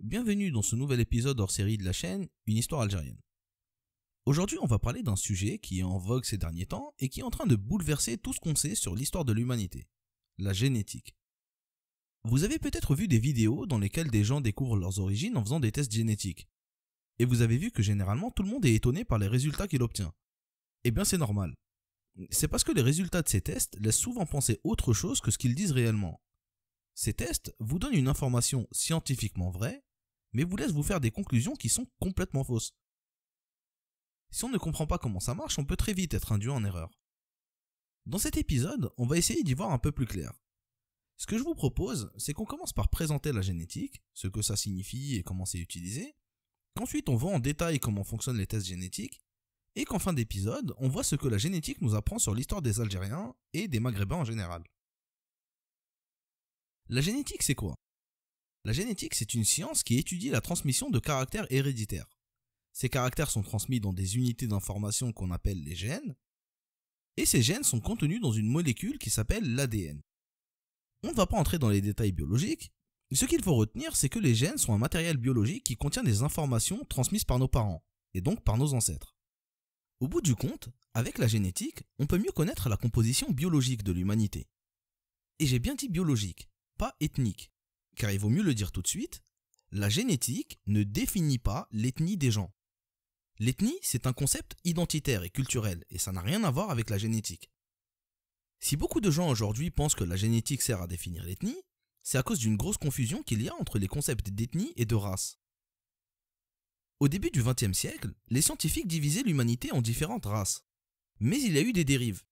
Bienvenue dans ce nouvel épisode hors série de la chaîne Une histoire algérienne. Aujourd'hui, on va parler d'un sujet qui est en vogue ces derniers temps et qui est en train de bouleverser tout ce qu'on sait sur l'histoire de l'humanité, la génétique. Vous avez peut-être vu des vidéos dans lesquelles des gens découvrent leurs origines en faisant des tests génétiques. Et vous avez vu que généralement tout le monde est étonné par les résultats qu'il obtient. Eh bien c'est normal. C'est parce que les résultats de ces tests laissent souvent penser autre chose que ce qu'ils disent réellement. Ces tests vous donnent une information scientifiquement vraie, mais vous laissent vous faire des conclusions qui sont complètement fausses. Si on ne comprend pas comment ça marche, on peut très vite être induit en erreur. Dans cet épisode, on va essayer d'y voir un peu plus clair. Ce que je vous propose, c'est qu'on commence par présenter la génétique, ce que ça signifie et comment c'est utilisé, qu'ensuite on voit en détail comment fonctionnent les tests génétiques, et qu'en fin d'épisode, on voit ce que la génétique nous apprend sur l'histoire des Algériens et des Maghrébins en général. La génétique, c'est quoi ? La génétique, c'est une science qui étudie la transmission de caractères héréditaires. Ces caractères sont transmis dans des unités d'information qu'on appelle les gènes, et ces gènes sont contenus dans une molécule qui s'appelle l'ADN. On ne va pas entrer dans les détails biologiques, ce qu'il faut retenir, c'est que les gènes sont un matériel biologique qui contient des informations transmises par nos parents, et donc par nos ancêtres. Au bout du compte, avec la génétique, on peut mieux connaître la composition biologique de l'humanité. Et j'ai bien dit biologique, pas ethnique, car il vaut mieux le dire tout de suite, la génétique ne définit pas l'ethnie des gens. L'ethnie, c'est un concept identitaire et culturel, et ça n'a rien à voir avec la génétique. Si beaucoup de gens aujourd'hui pensent que la génétique sert à définir l'ethnie, c'est à cause d'une grosse confusion qu'il y a entre les concepts d'ethnie et de race. Au début du XXe siècle, les scientifiques divisaient l'humanité en différentes races. Mais il y a eu des dérives.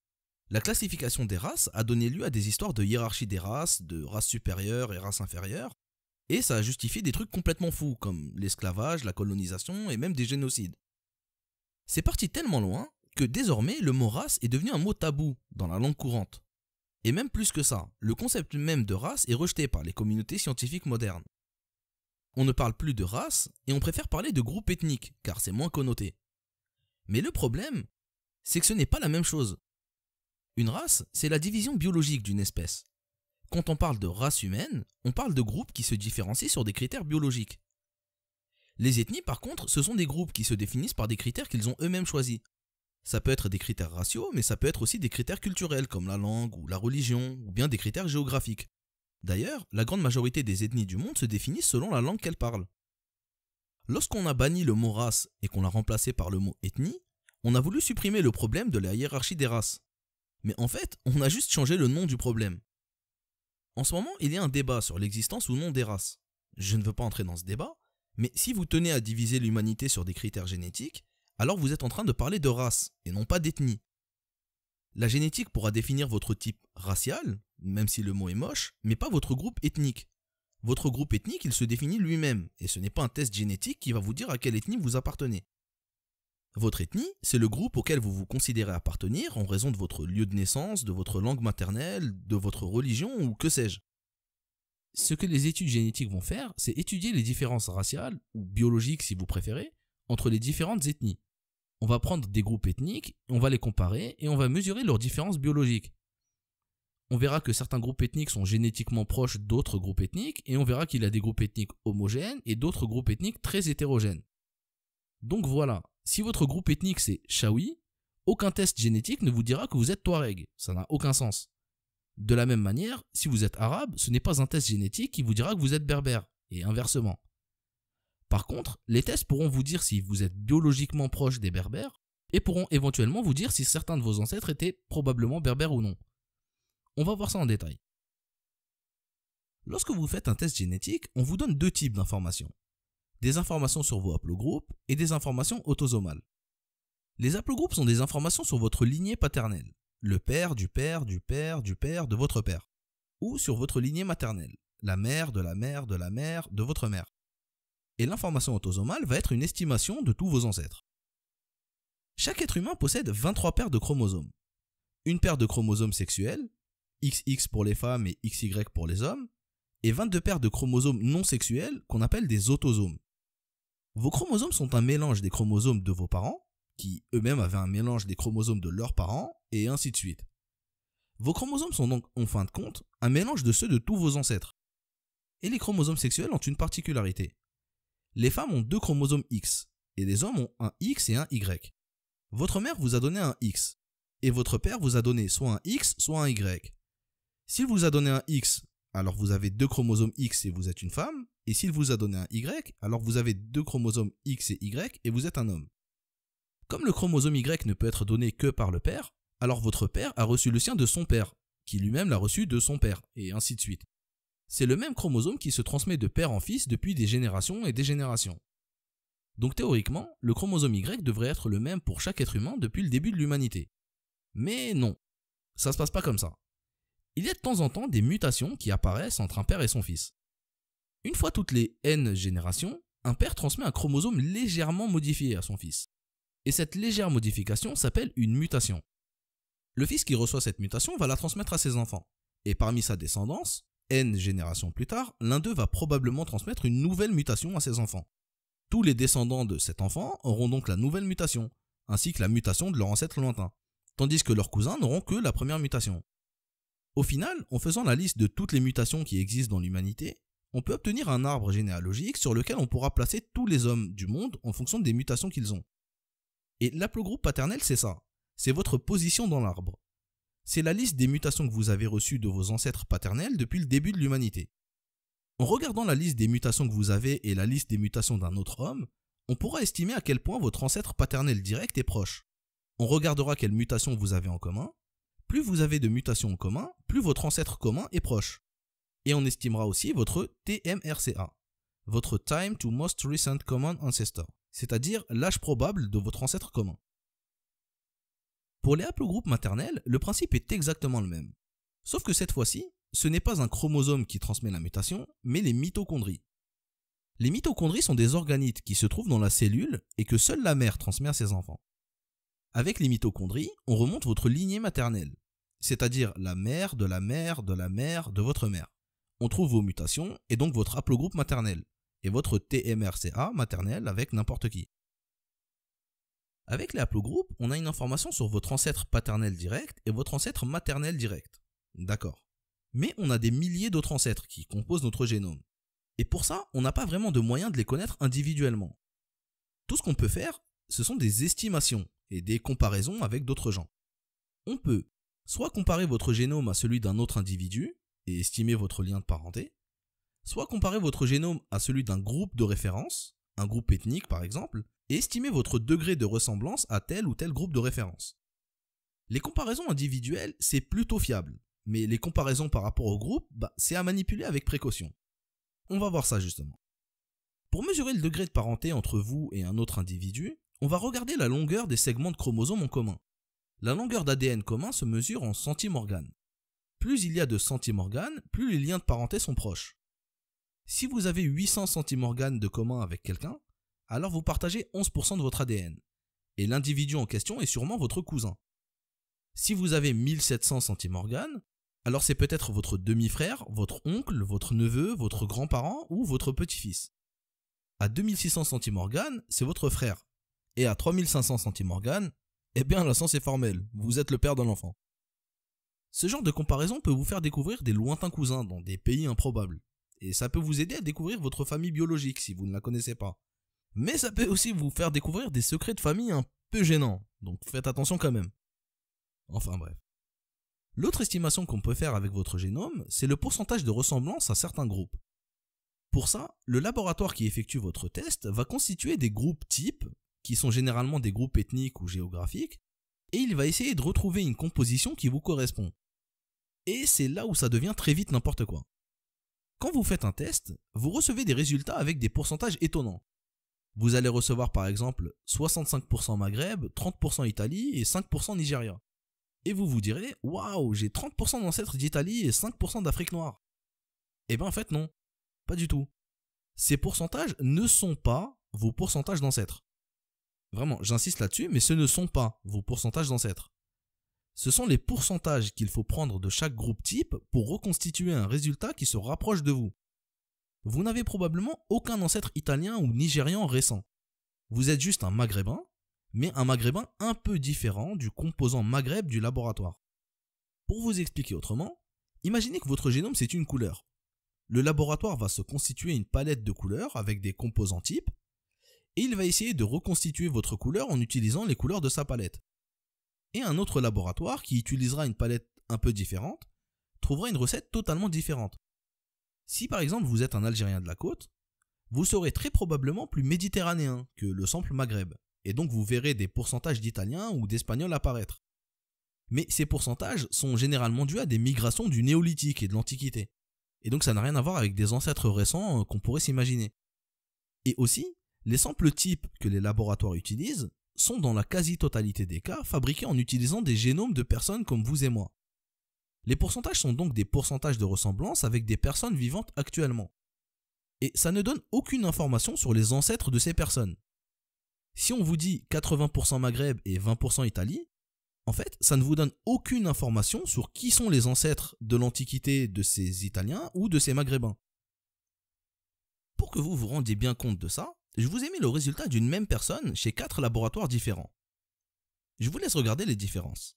La classification des races a donné lieu à des histoires de hiérarchie des races, de races supérieures et races inférieures, et ça a justifié des trucs complètement fous, comme l'esclavage, la colonisation et même des génocides. C'est parti tellement loin que désormais le mot race est devenu un mot tabou dans la langue courante. Et même plus que ça, le concept même de race est rejeté par les communautés scientifiques modernes. On ne parle plus de race et on préfère parler de groupe ethnique, car c'est moins connoté. Mais le problème, c'est que ce n'est pas la même chose. Une race, c'est la division biologique d'une espèce. Quand on parle de race humaine, on parle de groupes qui se différencient sur des critères biologiques. Les ethnies, par contre, ce sont des groupes qui se définissent par des critères qu'ils ont eux-mêmes choisis. Ça peut être des critères raciaux, mais ça peut être aussi des critères culturels comme la langue ou la religion, ou bien des critères géographiques. D'ailleurs, la grande majorité des ethnies du monde se définissent selon la langue qu'elles parlent. Lorsqu'on a banni le mot race et qu'on l'a remplacé par le mot ethnie, on a voulu supprimer le problème de la hiérarchie des races. Mais en fait, on a juste changé le nom du problème. En ce moment, il y a un débat sur l'existence ou non des races. Je ne veux pas entrer dans ce débat, mais si vous tenez à diviser l'humanité sur des critères génétiques, alors vous êtes en train de parler de race, et non pas d'ethnie. La génétique pourra définir votre type racial, même si le mot est moche, mais pas votre groupe ethnique. Votre groupe ethnique, il se définit lui-même, et ce n'est pas un test génétique qui va vous dire à quelle ethnie vous appartenez. Votre ethnie, c'est le groupe auquel vous vous considérez appartenir en raison de votre lieu de naissance, de votre langue maternelle, de votre religion ou que sais-je. Ce que les études génétiques vont faire, c'est étudier les différences raciales, ou biologiques si vous préférez, entre les différentes ethnies. On va prendre des groupes ethniques, on va les comparer et on va mesurer leurs différences biologiques. On verra que certains groupes ethniques sont génétiquement proches d'autres groupes ethniques et on verra qu'il y a des groupes ethniques homogènes et d'autres groupes ethniques très hétérogènes. Donc voilà, si votre groupe ethnique c'est Chaoui, aucun test génétique ne vous dira que vous êtes Touareg, ça n'a aucun sens. De la même manière, si vous êtes arabe, ce n'est pas un test génétique qui vous dira que vous êtes berbère, et inversement. Par contre, les tests pourront vous dire si vous êtes biologiquement proche des berbères, et pourront éventuellement vous dire si certains de vos ancêtres étaient probablement berbères ou non. On va voir ça en détail. Lorsque vous faites un test génétique, on vous donne deux types d'informations. Des informations sur vos haplogroupes et des informations autosomales. Les haplogroupes sont des informations sur votre lignée paternelle, le père du père du père du père de votre père, ou sur votre lignée maternelle, la mère de la mère de la mère de votre mère. Et l'information autosomale va être une estimation de tous vos ancêtres. Chaque être humain possède 23 paires de chromosomes. Une paire de chromosomes sexuels, XX pour les femmes et XY pour les hommes, et 22 paires de chromosomes non sexuels qu'on appelle des autosomes. Vos chromosomes sont un mélange des chromosomes de vos parents, qui eux-mêmes avaient un mélange des chromosomes de leurs parents, et ainsi de suite. Vos chromosomes sont donc, en fin de compte, un mélange de ceux de tous vos ancêtres. Et les chromosomes sexuels ont une particularité. Les femmes ont 2 chromosomes X et les hommes ont un X et un Y. Votre mère vous a donné un X et votre père vous a donné soit un X, soit un Y. S'il vous a donné un X, alors vous avez 2 chromosomes X et vous êtes une femme, et s'il vous a donné un Y, alors vous avez 2 chromosomes X et Y et vous êtes un homme. Comme le chromosome Y ne peut être donné que par le père, alors votre père a reçu le sien de son père, qui lui-même l'a reçu de son père, et ainsi de suite. C'est le même chromosome qui se transmet de père en fils depuis des générations et des générations. Donc théoriquement, le chromosome Y devrait être le même pour chaque être humain depuis le début de l'humanité. Mais non, ça se passe pas comme ça. Il y a de temps en temps des mutations qui apparaissent entre un père et son fils. Une fois toutes les N générations, un père transmet un chromosome légèrement modifié à son fils. Et cette légère modification s'appelle une mutation. Le fils qui reçoit cette mutation va la transmettre à ses enfants. Et parmi sa descendance, N générations plus tard, l'un d'eux va probablement transmettre une nouvelle mutation à ses enfants. Tous les descendants de cet enfant auront donc la nouvelle mutation, ainsi que la mutation de leur ancêtre lointain, tandis que leurs cousins n'auront que la première mutation. Au final, en faisant la liste de toutes les mutations qui existent dans l'humanité, on peut obtenir un arbre généalogique sur lequel on pourra placer tous les hommes du monde en fonction des mutations qu'ils ont. Et l'aplogroupe paternel, c'est ça. C'est votre position dans l'arbre. C'est la liste des mutations que vous avez reçues de vos ancêtres paternels depuis le début de l'humanité. En regardant la liste des mutations que vous avez et la liste des mutations d'un autre homme, on pourra estimer à quel point votre ancêtre paternel direct est proche. On regardera quelles mutations vous avez en commun. Plus vous avez de mutations en commun, plus votre ancêtre commun est proche. Et on estimera aussi votre TMRCA, votre Time to Most Recent Common Ancestor, c'est-à-dire l'âge probable de votre ancêtre commun. Pour les haplogroupes maternels, le principe est exactement le même. Sauf que cette fois-ci, ce n'est pas un chromosome qui transmet la mutation, mais les mitochondries. Les mitochondries sont des organites qui se trouvent dans la cellule et que seule la mère transmet à ses enfants. Avec les mitochondries, on remonte votre lignée maternelle, c'est-à-dire la mère de la mère de la mère de votre mère. On trouve vos mutations et donc votre haplogroupe maternel, et votre TMRCA maternel avec n'importe qui. Avec les haplogroupes, on a une information sur votre ancêtre paternel direct et votre ancêtre maternel direct. D'accord. Mais on a des milliers d'autres ancêtres qui composent notre génome. Et pour ça, on n'a pas vraiment de moyen de les connaître individuellement. Tout ce qu'on peut faire, ce sont des estimations et des comparaisons avec d'autres gens. On peut soit comparer votre génome à celui d'un autre individu et estimer votre lien de parenté, soit comparer votre génome à celui d'un groupe de référence, un groupe ethnique par exemple, et estimer votre degré de ressemblance à tel ou tel groupe de référence. Les comparaisons individuelles, c'est plutôt fiable, mais les comparaisons par rapport au groupe, c'est à manipuler avec précaution. On va voir ça justement. Pour mesurer le degré de parenté entre vous et un autre individu, on va regarder la longueur des segments de chromosomes en commun. La longueur d'ADN commun se mesure en centimorganes. Plus il y a de centimorganes, plus les liens de parenté sont proches. Si vous avez 800 centimorganes de commun avec quelqu'un, alors vous partagez 11% de votre ADN. Et l'individu en question est sûrement votre cousin. Si vous avez 1700 centimorganes, alors c'est peut-être votre demi-frère, votre oncle, votre neveu, votre grand-parent ou votre petit-fils. À 2600 centimorganes, c'est votre frère. Et à 3500 centimorganes, eh bien la science est formelle, vous êtes le père de l'enfant. Ce genre de comparaison peut vous faire découvrir des lointains cousins dans des pays improbables. Et ça peut vous aider à découvrir votre famille biologique si vous ne la connaissez pas. Mais ça peut aussi vous faire découvrir des secrets de famille un peu gênants, donc faites attention quand même. Enfin bref. L'autre estimation qu'on peut faire avec votre génome, c'est le pourcentage de ressemblance à certains groupes. Pour ça, le laboratoire qui effectue votre test va constituer des groupes types, qui sont généralement des groupes ethniques ou géographiques, et il va essayer de retrouver une composition qui vous correspond. Et c'est là où ça devient très vite n'importe quoi. Quand vous faites un test, vous recevez des résultats avec des pourcentages étonnants. Vous allez recevoir par exemple 65% Maghreb, 30% Italie et 5% Nigeria. Et vous vous direz, waouh, j'ai 30% d'ancêtres d'Italie et 5% d'Afrique noire. Eh bien en fait non, pas du tout. Ces pourcentages ne sont pas vos pourcentages d'ancêtres. Vraiment, j'insiste là-dessus, mais ce ne sont pas vos pourcentages d'ancêtres. Ce sont les pourcentages qu'il faut prendre de chaque groupe type pour reconstituer un résultat qui se rapproche de vous. Vous n'avez probablement aucun ancêtre italien ou nigérian récent. Vous êtes juste un maghrébin, mais un maghrébin un peu différent du composant Maghreb du laboratoire. Pour vous expliquer autrement, imaginez que votre génome c'est une couleur. le laboratoire va se constituer une palette de couleurs avec des composants types, et il va essayer de reconstituer votre couleur en utilisant les couleurs de sa palette. Et un autre laboratoire qui utilisera une palette un peu différente trouvera une recette totalement différente. Si par exemple vous êtes un Algérien de la côte, vous serez très probablement plus méditerranéen que le sample Maghreb, et donc vous verrez des pourcentages d'Italiens ou d'Espagnols apparaître. Mais ces pourcentages sont généralement dus à des migrations du néolithique et de l'Antiquité. Et donc ça n'a rien à voir avec des ancêtres récents qu'on pourrait s'imaginer. Et aussi, les samples types que les laboratoires utilisent sont dans la quasi-totalité des cas fabriqués en utilisant des génomes de personnes comme vous et moi. Les pourcentages sont donc des pourcentages de ressemblance avec des personnes vivantes actuellement. Et ça ne donne aucune information sur les ancêtres de ces personnes. Si on vous dit 80% Maghreb et 20% Italie, en fait, ça ne vous donne aucune information sur qui sont les ancêtres de l'Antiquité de ces Italiens ou de ces Maghrébins. Pour que vous vous rendiez bien compte de ça, je vous ai mis le résultat d'une même personne chez 4 laboratoires différents. Je vous laisse regarder les différences.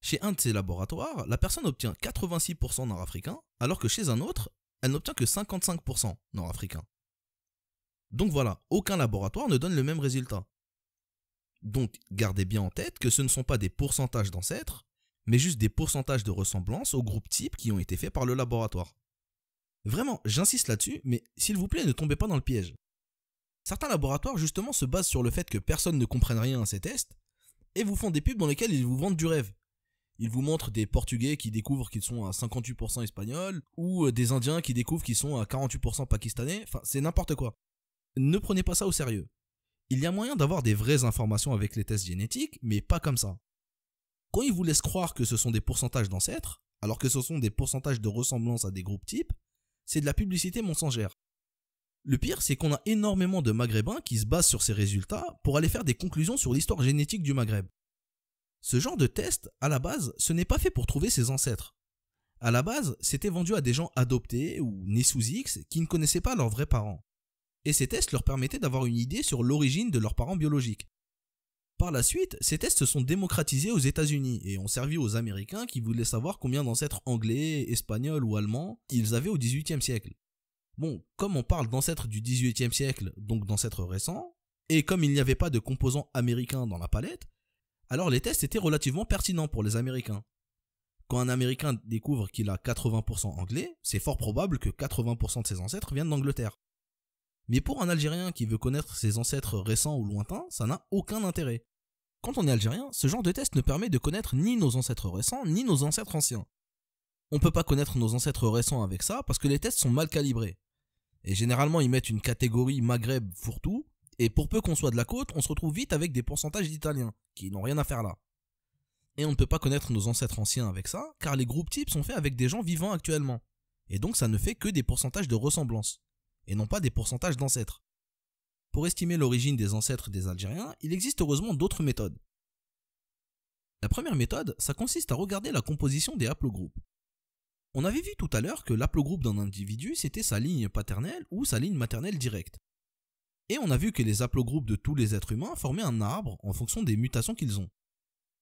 Chez un de ces laboratoires, la personne obtient 86% nord-africain, alors que chez un autre, elle n'obtient que 55% nord-africain. Donc voilà, aucun laboratoire ne donne le même résultat. Donc gardez bien en tête que ce ne sont pas des pourcentages d'ancêtres, mais juste des pourcentages de ressemblance aux groupes types qui ont été faits par le laboratoire. Vraiment, j'insiste là-dessus, mais s'il vous plaît, ne tombez pas dans le piège. Certains laboratoires justement se basent sur le fait que personne ne comprenne rien à ces tests, et vous font des pubs dans lesquelles ils vous vendent du rêve. Ils vous montrent des Portugais qui découvrent qu'ils sont à 58% espagnols, ou des Indiens qui découvrent qu'ils sont à 48% pakistanais, enfin c'est n'importe quoi. Ne prenez pas ça au sérieux. Il y a moyen d'avoir des vraies informations avec les tests génétiques, mais pas comme ça. Quand ils vous laissent croire que ce sont des pourcentages d'ancêtres, alors que ce sont des pourcentages de ressemblance à des groupes types, c'est de la publicité mensongère. Le pire, c'est qu'on a énormément de Maghrébins qui se basent sur ces résultats pour aller faire des conclusions sur l'histoire génétique du Maghreb. Ce genre de test, à la base, ce n'est pas fait pour trouver ses ancêtres. À la base, c'était vendu à des gens adoptés ou nés sous X qui ne connaissaient pas leurs vrais parents. Et ces tests leur permettaient d'avoir une idée sur l'origine de leurs parents biologiques. Par la suite, ces tests se sont démocratisés aux États-Unis et ont servi aux Américains qui voulaient savoir combien d'ancêtres anglais, espagnols ou allemands ils avaient au XVIIIe siècle. Bon, comme on parle d'ancêtres du XVIIIe siècle, donc d'ancêtres récents, et comme il n'y avait pas de composants américains dans la palette, alors les tests étaient relativement pertinents pour les Américains. Quand un Américain découvre qu'il a 80% anglais, c'est fort probable que 80% de ses ancêtres viennent d'Angleterre. Mais pour un Algérien qui veut connaître ses ancêtres récents ou lointains, ça n'a aucun intérêt. Quand on est Algérien, ce genre de test ne permet de connaître ni nos ancêtres récents, ni nos ancêtres anciens. On peut pas connaître nos ancêtres récents avec ça parce que les tests sont mal calibrés. Et généralement ils mettent une catégorie Maghreb fourre-tout, et pour peu qu'on soit de la côte, on se retrouve vite avec des pourcentages d'Italiens, qui n'ont rien à faire là. Et on ne peut pas connaître nos ancêtres anciens avec ça, car les groupes types sont faits avec des gens vivants actuellement. Et donc ça ne fait que des pourcentages de ressemblance, et non pas des pourcentages d'ancêtres. Pour estimer l'origine des ancêtres des Algériens, il existe heureusement d'autres méthodes. La première méthode, ça consiste à regarder la composition des haplogroupes. On avait vu tout à l'heure que l'haplogroupe d'un individu, c'était sa ligne paternelle ou sa ligne maternelle directe. Et on a vu que les haplogroupes de tous les êtres humains formaient un arbre en fonction des mutations qu'ils ont.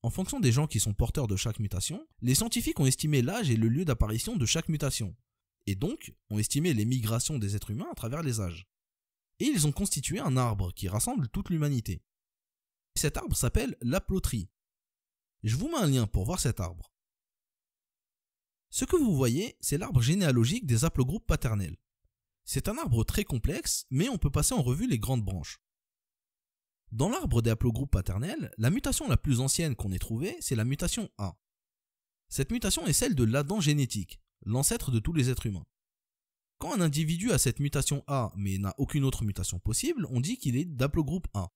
En fonction des gens qui sont porteurs de chaque mutation, les scientifiques ont estimé l'âge et le lieu d'apparition de chaque mutation, et donc ont estimé les migrations des êtres humains à travers les âges. Et ils ont constitué un arbre qui rassemble toute l'humanité. Cet arbre s'appelle l'haplotrie. Je vous mets un lien pour voir cet arbre. Ce que vous voyez, c'est l'arbre généalogique des haplogroupes paternels. C'est un arbre très complexe, mais on peut passer en revue les grandes branches. Dans l'arbre des haplogroupes paternels, la mutation la plus ancienne qu'on ait trouvée, c'est la mutation A. Cette mutation est celle de l'Adam génétique, l'ancêtre de tous les êtres humains. Quand un individu a cette mutation A, mais n'a aucune autre mutation possible, on dit qu'il est d'aplogroupe A.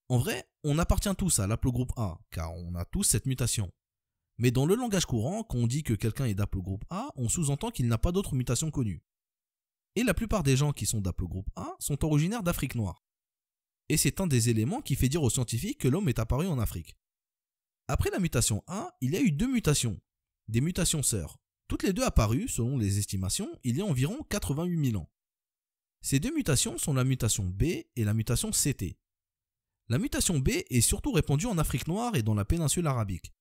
En vrai, on appartient tous à l'aplogroupe A, car on a tous cette mutation. Mais dans le langage courant, quand on dit que quelqu'un est d'aplogroupe A, on sous-entend qu'il n'a pas d'autre mutation connue. Et la plupart des gens qui sont d'aplogroupe A sont originaires d'Afrique noire. Et c'est un des éléments qui fait dire aux scientifiques que l'homme est apparu en Afrique. Après la mutation A, il y a eu 2 mutations, des mutations sœurs. Toutes les deux apparues, selon les estimations, il y a environ 88 000 ans. Ces 2 mutations sont la mutation B et la mutation CT. La mutation B est surtout répandue en Afrique noire et dans la péninsule arabique.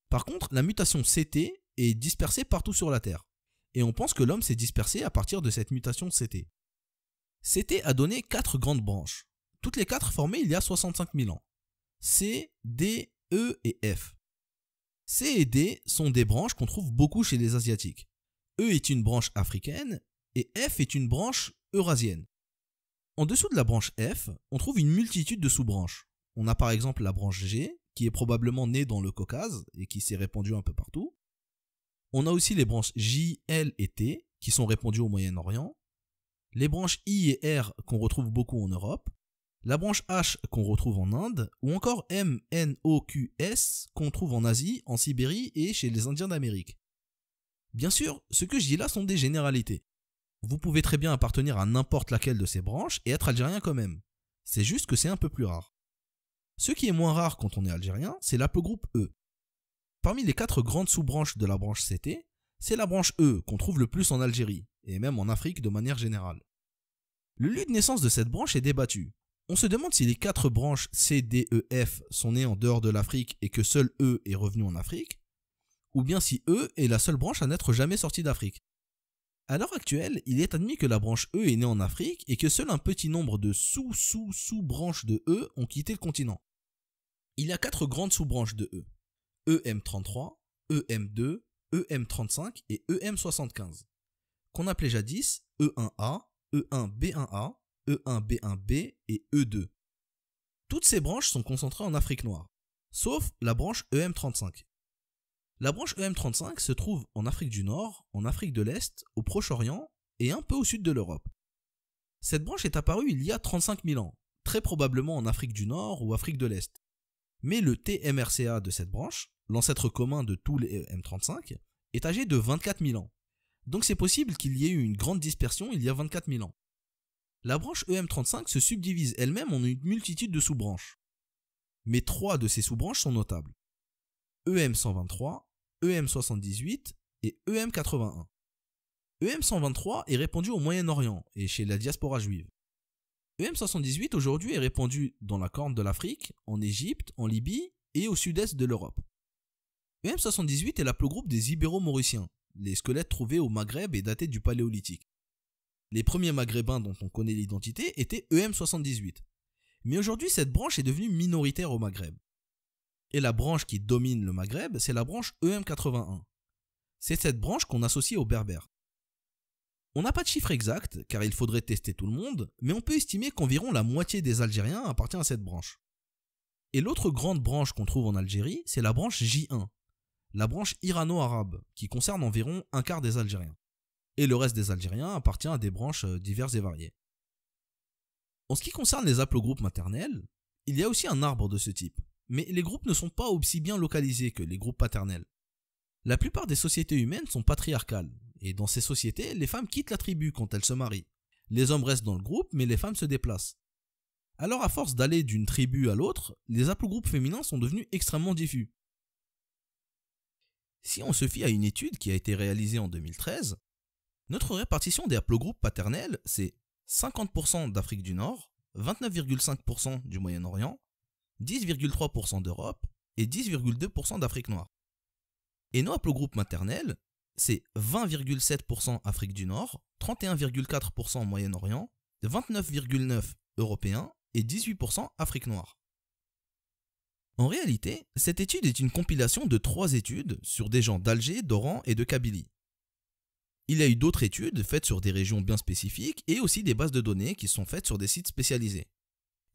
Par contre, la mutation CT est dispersée partout sur la Terre. Et on pense que l'homme s'est dispersé à partir de cette mutation CT. CT a donné 4 grandes branches, toutes les 4 formées il y a 65 000 ans. C, D, E et F. C et D sont des branches qu'on trouve beaucoup chez les Asiatiques. E est une branche africaine et F est une branche eurasienne. En dessous de la branche F, on trouve une multitude de sous-branches. On a par exemple la branche G, qui est probablement née dans le Caucase et qui s'est répandue un peu partout. On a aussi les branches J, L et T, qui sont répandues au Moyen-Orient. Les branches I et R qu'on retrouve beaucoup en Europe. La branche H qu'on retrouve en Inde, ou encore M, N, O, Q, S qu'on trouve en Asie, en Sibérie et chez les Indiens d'Amérique. Bien sûr, ce que je dis là sont des généralités. Vous pouvez très bien appartenir à n'importe laquelle de ces branches et être algérien quand même. C'est juste que c'est un peu plus rare. Ce qui est moins rare quand on est algérien, c'est l'aplogroupe E. Parmi les 4 grandes sous-branches de la branche CT, c'est la branche E qu'on trouve le plus en Algérie, et même en Afrique de manière générale. Le lieu de naissance de cette branche est débattu. On se demande si les 4 branches C, D, E, F sont nées en dehors de l'Afrique et que seul E est revenu en Afrique, ou bien si E est la seule branche à n'être jamais sortie d'Afrique. À l'heure actuelle, il est admis que la branche E est née en Afrique et que seul un petit nombre de sous-branches de E ont quitté le continent. Il y a 4 grandes sous-branches de E. EM33, EM2, EM35 et EM75, qu'on appelait jadis E1A, E1B1A, E1B1B et E2. Toutes ces branches sont concentrées en Afrique noire, sauf la branche EM35. La branche EM35 se trouve en Afrique du Nord, en Afrique de l'Est, au Proche-Orient et un peu au sud de l'Europe. Cette branche est apparue il y a 35 000 ans, très probablement en Afrique du Nord ou Afrique de l'Est. Mais le TMRCA de cette branche, l'ancêtre commun de tous les EM35, est âgé de 24 000 ans. Donc c'est possible qu'il y ait eu une grande dispersion il y a 24 000 ans. La branche EM35 se subdivise elle-même en une multitude de sous-branches. Mais 3 de ces sous-branches sont notables. EM123, EM78 et EM81. EM123 est répandu au Moyen-Orient et chez la diaspora juive. EM78 aujourd'hui est répandu dans la Corne de l'Afrique, en Égypte, en Libye et au sud-est de l'Europe. EM78 est l'aplogroupe des Ibéro-Mauriciens, les squelettes trouvés au Maghreb et datés du Paléolithique. Les premiers Maghrébins dont on connaît l'identité étaient EM78. Mais aujourd'hui, cette branche est devenue minoritaire au Maghreb. Et la branche qui domine le Maghreb, c'est la branche EM81. C'est cette branche qu'on associe aux Berbères. On n'a pas de chiffre exact, car il faudrait tester tout le monde, mais on peut estimer qu'environ la moitié des Algériens appartient à cette branche. Et l'autre grande branche qu'on trouve en Algérie, c'est la branche J1, la branche irano-arabe, qui concerne environ un quart des Algériens. Et le reste des Algériens appartient à des branches diverses et variées. En ce qui concerne les haplogroupes maternels, il y a aussi un arbre de ce type, mais les groupes ne sont pas aussi bien localisés que les groupes paternels. La plupart des sociétés humaines sont patriarcales, et dans ces sociétés, les femmes quittent la tribu quand elles se marient. Les hommes restent dans le groupe, mais les femmes se déplacent. Alors à force d'aller d'une tribu à l'autre, les haplogroupes féminins sont devenus extrêmement diffus. Si on se fie à une étude qui a été réalisée en 2013, notre répartition des haplogroupes paternels, c'est 50% d'Afrique du Nord, 29,5% du Moyen-Orient, 10,3% d'Europe et 10,2% d'Afrique noire. Et nos haplogroupes maternels, c'est 20,7% Afrique du Nord, 31,4% Moyen-Orient, 29,9% européens et 18% Afrique noire. En réalité, cette étude est une compilation de 3 études sur des gens d'Alger, d'Oran et de Kabylie. Il y a eu d'autres études faites sur des régions bien spécifiques et aussi des bases de données qui sont faites sur des sites spécialisés.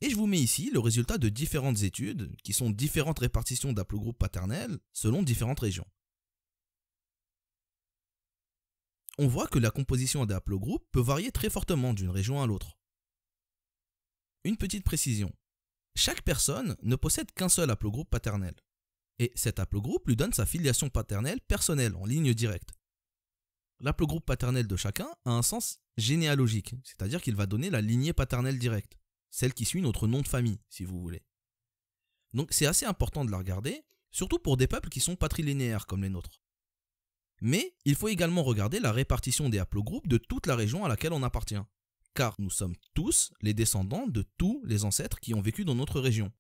Et je vous mets ici le résultat de différentes études qui sont différentes répartitions d'haplogroupes paternels selon différentes régions. On voit que la composition des haplogroupes peut varier très fortement d'une région à l'autre. Une petite précision. Chaque personne ne possède qu'un seul haplogroupe paternel. Et cet haplogroupe lui donne sa filiation paternelle personnelle en ligne directe. L'haplogroupe paternel de chacun a un sens généalogique, c'est-à-dire qu'il va donner la lignée paternelle directe, celle qui suit notre nom de famille, si vous voulez. Donc c'est assez important de la regarder, surtout pour des peuples qui sont patrilinéaires comme les nôtres. Mais il faut également regarder la répartition des haplogroupes de toute la région à laquelle on appartient, car nous sommes tous les descendants de tous les ancêtres qui ont vécu dans notre région.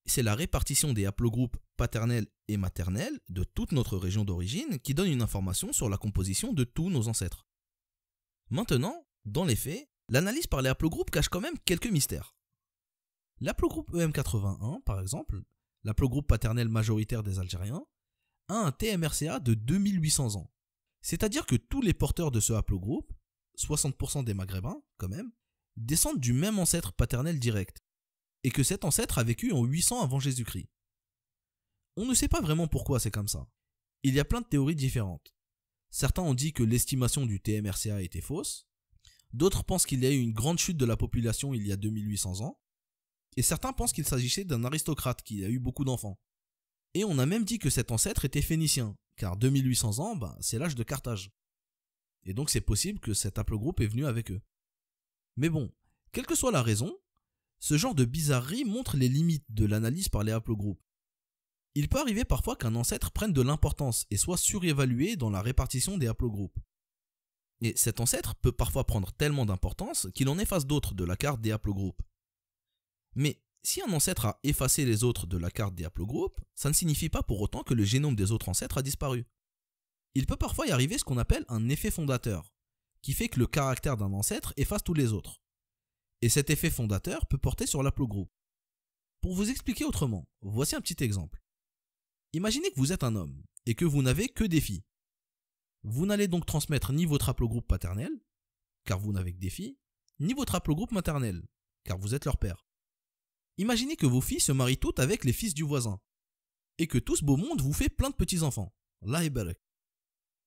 C'est la répartition des haplogroupes paternels et maternels de toute notre région d'origine qui donne une information sur la composition de tous nos ancêtres. Maintenant, dans les faits, l'analyse par les haplogroupes cache quand même quelques mystères. L'haplogroupe EM81, par exemple, l'haplogroupe paternel majoritaire des Algériens, a un TMRCA de 2800 ans. C'est-à-dire que tous les porteurs de ce haplogroupe, 60% des Maghrébins quand même, descendent du même ancêtre paternel direct, et que cet ancêtre a vécu en 800 avant Jésus-Christ. On ne sait pas vraiment pourquoi c'est comme ça. Il y a plein de théories différentes. Certains ont dit que l'estimation du TMRCA était fausse, d'autres pensent qu'il y a eu une grande chute de la population il y a 2800 ans, et certains pensent qu'il s'agissait d'un aristocrate qui a eu beaucoup d'enfants. Et on a même dit que cet ancêtre était phénicien, car 2800 ans, c'est l'âge de Carthage. Et donc c'est possible que cet haplogroupe est venu avec eux. Mais bon, quelle que soit la raison, ce genre de bizarrerie montre les limites de l'analyse par les haplogroupes. Il peut arriver parfois qu'un ancêtre prenne de l'importance et soit surévalué dans la répartition des haplogroupes. Et cet ancêtre peut parfois prendre tellement d'importance qu'il en efface d'autres de la carte des haplogroupes. Mais si un ancêtre a effacé les autres de la carte des haplogroupes, ça ne signifie pas pour autant que le génome des autres ancêtres a disparu. Il peut parfois y arriver ce qu'on appelle un effet fondateur, qui fait que le caractère d'un ancêtre efface tous les autres. Et cet effet fondateur peut porter sur l'aplogroupe. Pour vous expliquer autrement, voici un petit exemple. Imaginez que vous êtes un homme, et que vous n'avez que des filles. Vous n'allez donc transmettre ni votre haplogroupe paternel, car vous n'avez que des filles, ni votre haplogroupe maternel, car vous êtes leur père. Imaginez que vos filles se marient toutes avec les fils du voisin, et que tout ce beau monde vous fait plein de petits-enfants. Allah barak.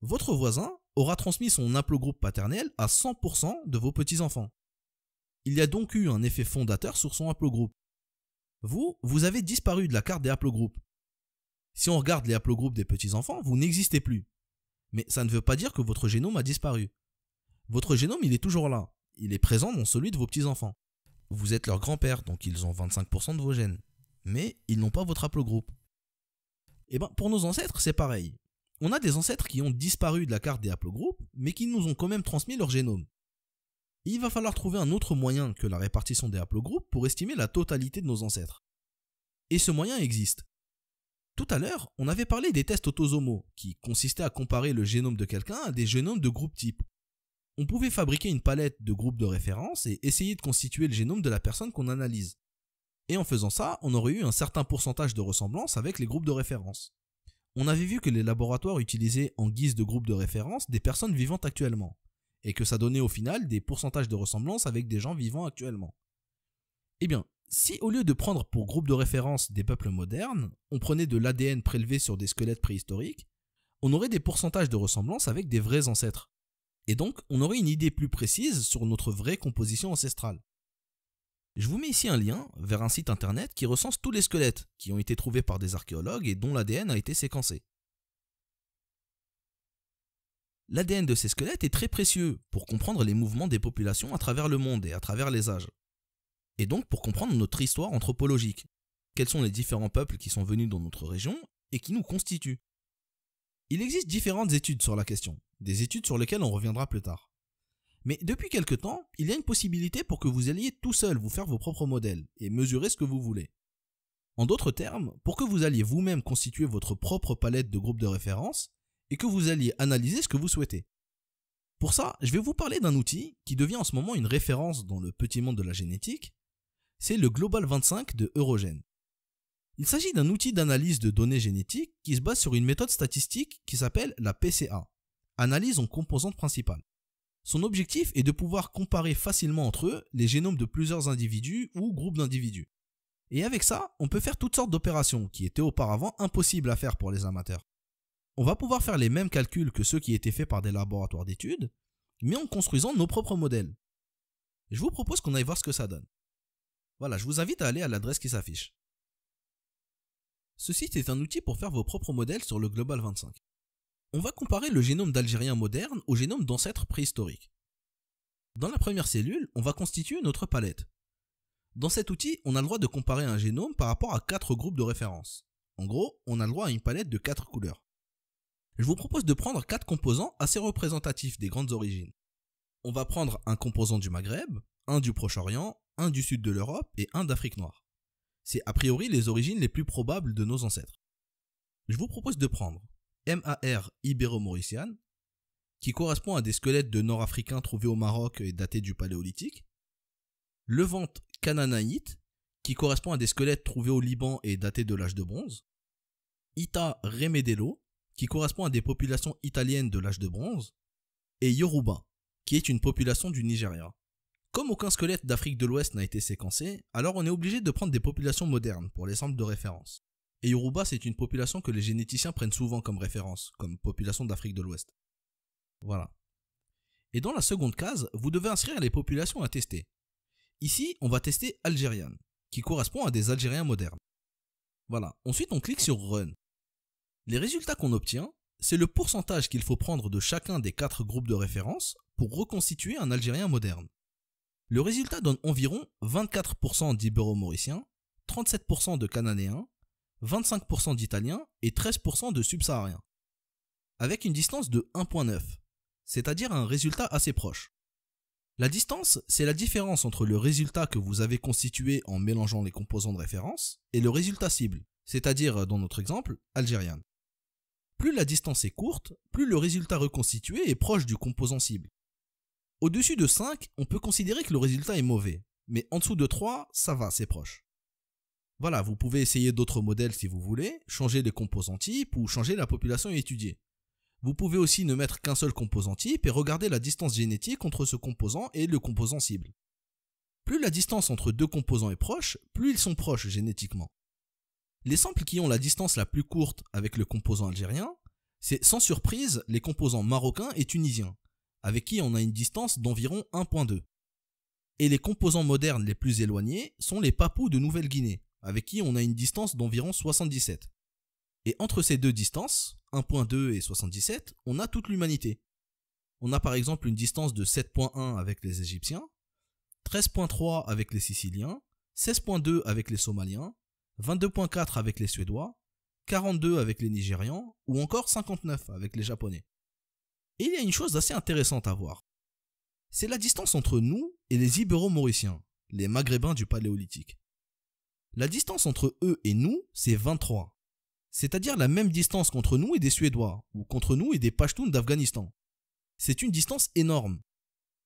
Votre voisin aura transmis son haplogroupe paternel à 100% de vos petits-enfants. Il y a donc eu un effet fondateur sur son haplogroupe. Vous avez disparu de la carte des haplogroupes. Si on regarde les haplogroupes des petits-enfants, vous n'existez plus. Mais ça ne veut pas dire que votre génome a disparu. Votre génome, il est toujours là. Il est présent dans celui de vos petits-enfants. Vous êtes leur grand-père, donc ils ont 25% de vos gènes. Mais ils n'ont pas votre haplogroupe. Et pour nos ancêtres, c'est pareil. On a des ancêtres qui ont disparu de la carte des haplogroupes, mais qui nous ont quand même transmis leur génome. Il va falloir trouver un autre moyen que la répartition des haplogroupes pour estimer la totalité de nos ancêtres. Et ce moyen existe. Tout à l'heure, on avait parlé des tests autosomaux, qui consistaient à comparer le génome de quelqu'un à des génomes de groupes types. On pouvait fabriquer une palette de groupes de référence et essayer de constituer le génome de la personne qu'on analyse. Et en faisant ça, on aurait eu un certain pourcentage de ressemblance avec les groupes de référence. On avait vu que les laboratoires utilisaient en guise de groupe de référence des personnes vivantes actuellement, et que ça donnait au final des pourcentages de ressemblance avec des gens vivant actuellement. Eh bien, si au lieu de prendre pour groupe de référence des peuples modernes, on prenait de l'ADN prélevé sur des squelettes préhistoriques, on aurait des pourcentages de ressemblance avec des vrais ancêtres. Et donc, on aurait une idée plus précise sur notre vraie composition ancestrale. Je vous mets ici un lien vers un site internet qui recense tous les squelettes qui ont été trouvés par des archéologues et dont l'ADN a été séquencé. L'ADN de ces squelettes est très précieux pour comprendre les mouvements des populations à travers le monde et à travers les âges. Et donc pour comprendre notre histoire anthropologique. Quels sont les différents peuples qui sont venus dans notre région et qui nous constituent. Il existe différentes études sur la question, des études sur lesquelles on reviendra plus tard. Mais depuis quelque temps, il y a une possibilité pour que vous alliez tout seul vous faire vos propres modèles et mesurer ce que vous voulez. En d'autres termes, pour que vous alliez vous-même constituer votre propre palette de groupes de référence et que vous alliez analyser ce que vous souhaitez. Pour ça, je vais vous parler d'un outil qui devient en ce moment une référence dans le petit monde de la génétique, c'est le Global 25 de Eurogen. Il s'agit d'un outil d'analyse de données génétiques qui se base sur une méthode statistique qui s'appelle la PCA, analyse en composantes principales. Son objectif est de pouvoir comparer facilement entre eux les génomes de plusieurs individus ou groupes d'individus. Et avec ça, on peut faire toutes sortes d'opérations qui étaient auparavant impossibles à faire pour les amateurs. On va pouvoir faire les mêmes calculs que ceux qui étaient faits par des laboratoires d'études, mais en construisant nos propres modèles. Je vous propose qu'on aille voir ce que ça donne. Voilà, je vous invite à aller à l'adresse qui s'affiche. Ce site est un outil pour faire vos propres modèles sur le Global 25. On va comparer le génome d'Algériens modernes au génome d'ancêtres préhistoriques. Dans la première cellule, on va constituer notre palette. Dans cet outil, on a le droit de comparer un génome par rapport à 4 groupes de référence. En gros, on a le droit à une palette de 4 couleurs. Je vous propose de prendre 4 composants assez représentatifs des grandes origines. On va prendre un composant du Maghreb, un du Proche-Orient, un du sud de l'Europe et un d'Afrique noire. C'est a priori les origines les plus probables de nos ancêtres. Je vous propose de prendre MAR ibéro-mauriciane, qui correspond à des squelettes de nord-africains trouvés au Maroc et datés du Paléolithique, Levante canaanaïte, qui correspond à des squelettes trouvés au Liban et datés de l'âge de bronze, Ita Remedello, qui correspond à des populations italiennes de l'âge de bronze, et Yoruba, qui est une population du Nigeria. Comme aucun squelette d'Afrique de l'Ouest n'a été séquencé, alors on est obligé de prendre des populations modernes pour les samples de référence. Et Yoruba, c'est une population que les généticiens prennent souvent comme référence, comme population d'Afrique de l'Ouest. Voilà. Et dans la seconde case, vous devez inscrire les populations à tester. Ici, on va tester algérienne, qui correspond à des Algériens modernes. Voilà. Ensuite, on clique sur Run. Les résultats qu'on obtient, c'est le pourcentage qu'il faut prendre de chacun des 4 groupes de référence pour reconstituer un Algérien moderne. Le résultat donne environ 24% d'Ibéro-Mauriciens, 37% de Cananéens, 25% d'Italiens et 13% de Subsahariens. Avec une distance de 1.9, c'est-à-dire un résultat assez proche. La distance, c'est la différence entre le résultat que vous avez constitué en mélangeant les composants de référence et le résultat cible, c'est-à-dire, dans notre exemple, algérienne. Plus la distance est courte, plus le résultat reconstitué est proche du composant cible. Au-dessus de 5, on peut considérer que le résultat est mauvais, mais en dessous de 3, ça va, c'est proche. Voilà, vous pouvez essayer d'autres modèles si vous voulez, changer les composants types ou changer la population étudiée. Vous pouvez aussi ne mettre qu'un seul composant type et regarder la distance génétique entre ce composant et le composant cible. Plus la distance entre deux composants est proche, plus ils sont proches génétiquement. Les samples qui ont la distance la plus courte avec le composant algérien, c'est sans surprise les composants marocains et tunisiens, avec qui on a une distance d'environ 1.2. Et les composants modernes les plus éloignés sont les Papous de Nouvelle-Guinée, avec qui on a une distance d'environ 77. Et entre ces deux distances, 1.2 et 77, on a toute l'humanité. On a par exemple une distance de 7.1 avec les Égyptiens, 13.3 avec les Siciliens, 16.2 avec les Somaliens, 22.4 avec les Suédois, 42 avec les Nigérians ou encore 59 avec les Japonais. Et il y a une chose assez intéressante à voir. C'est la distance entre nous et les Ibéro-Mauriciens, les Maghrébins du Paléolithique. La distance entre eux et nous, c'est 23. C'est-à-dire la même distance qu'entre nous et des Suédois, ou qu'entre nous et des Pashtuns d'Afghanistan. C'est une distance énorme.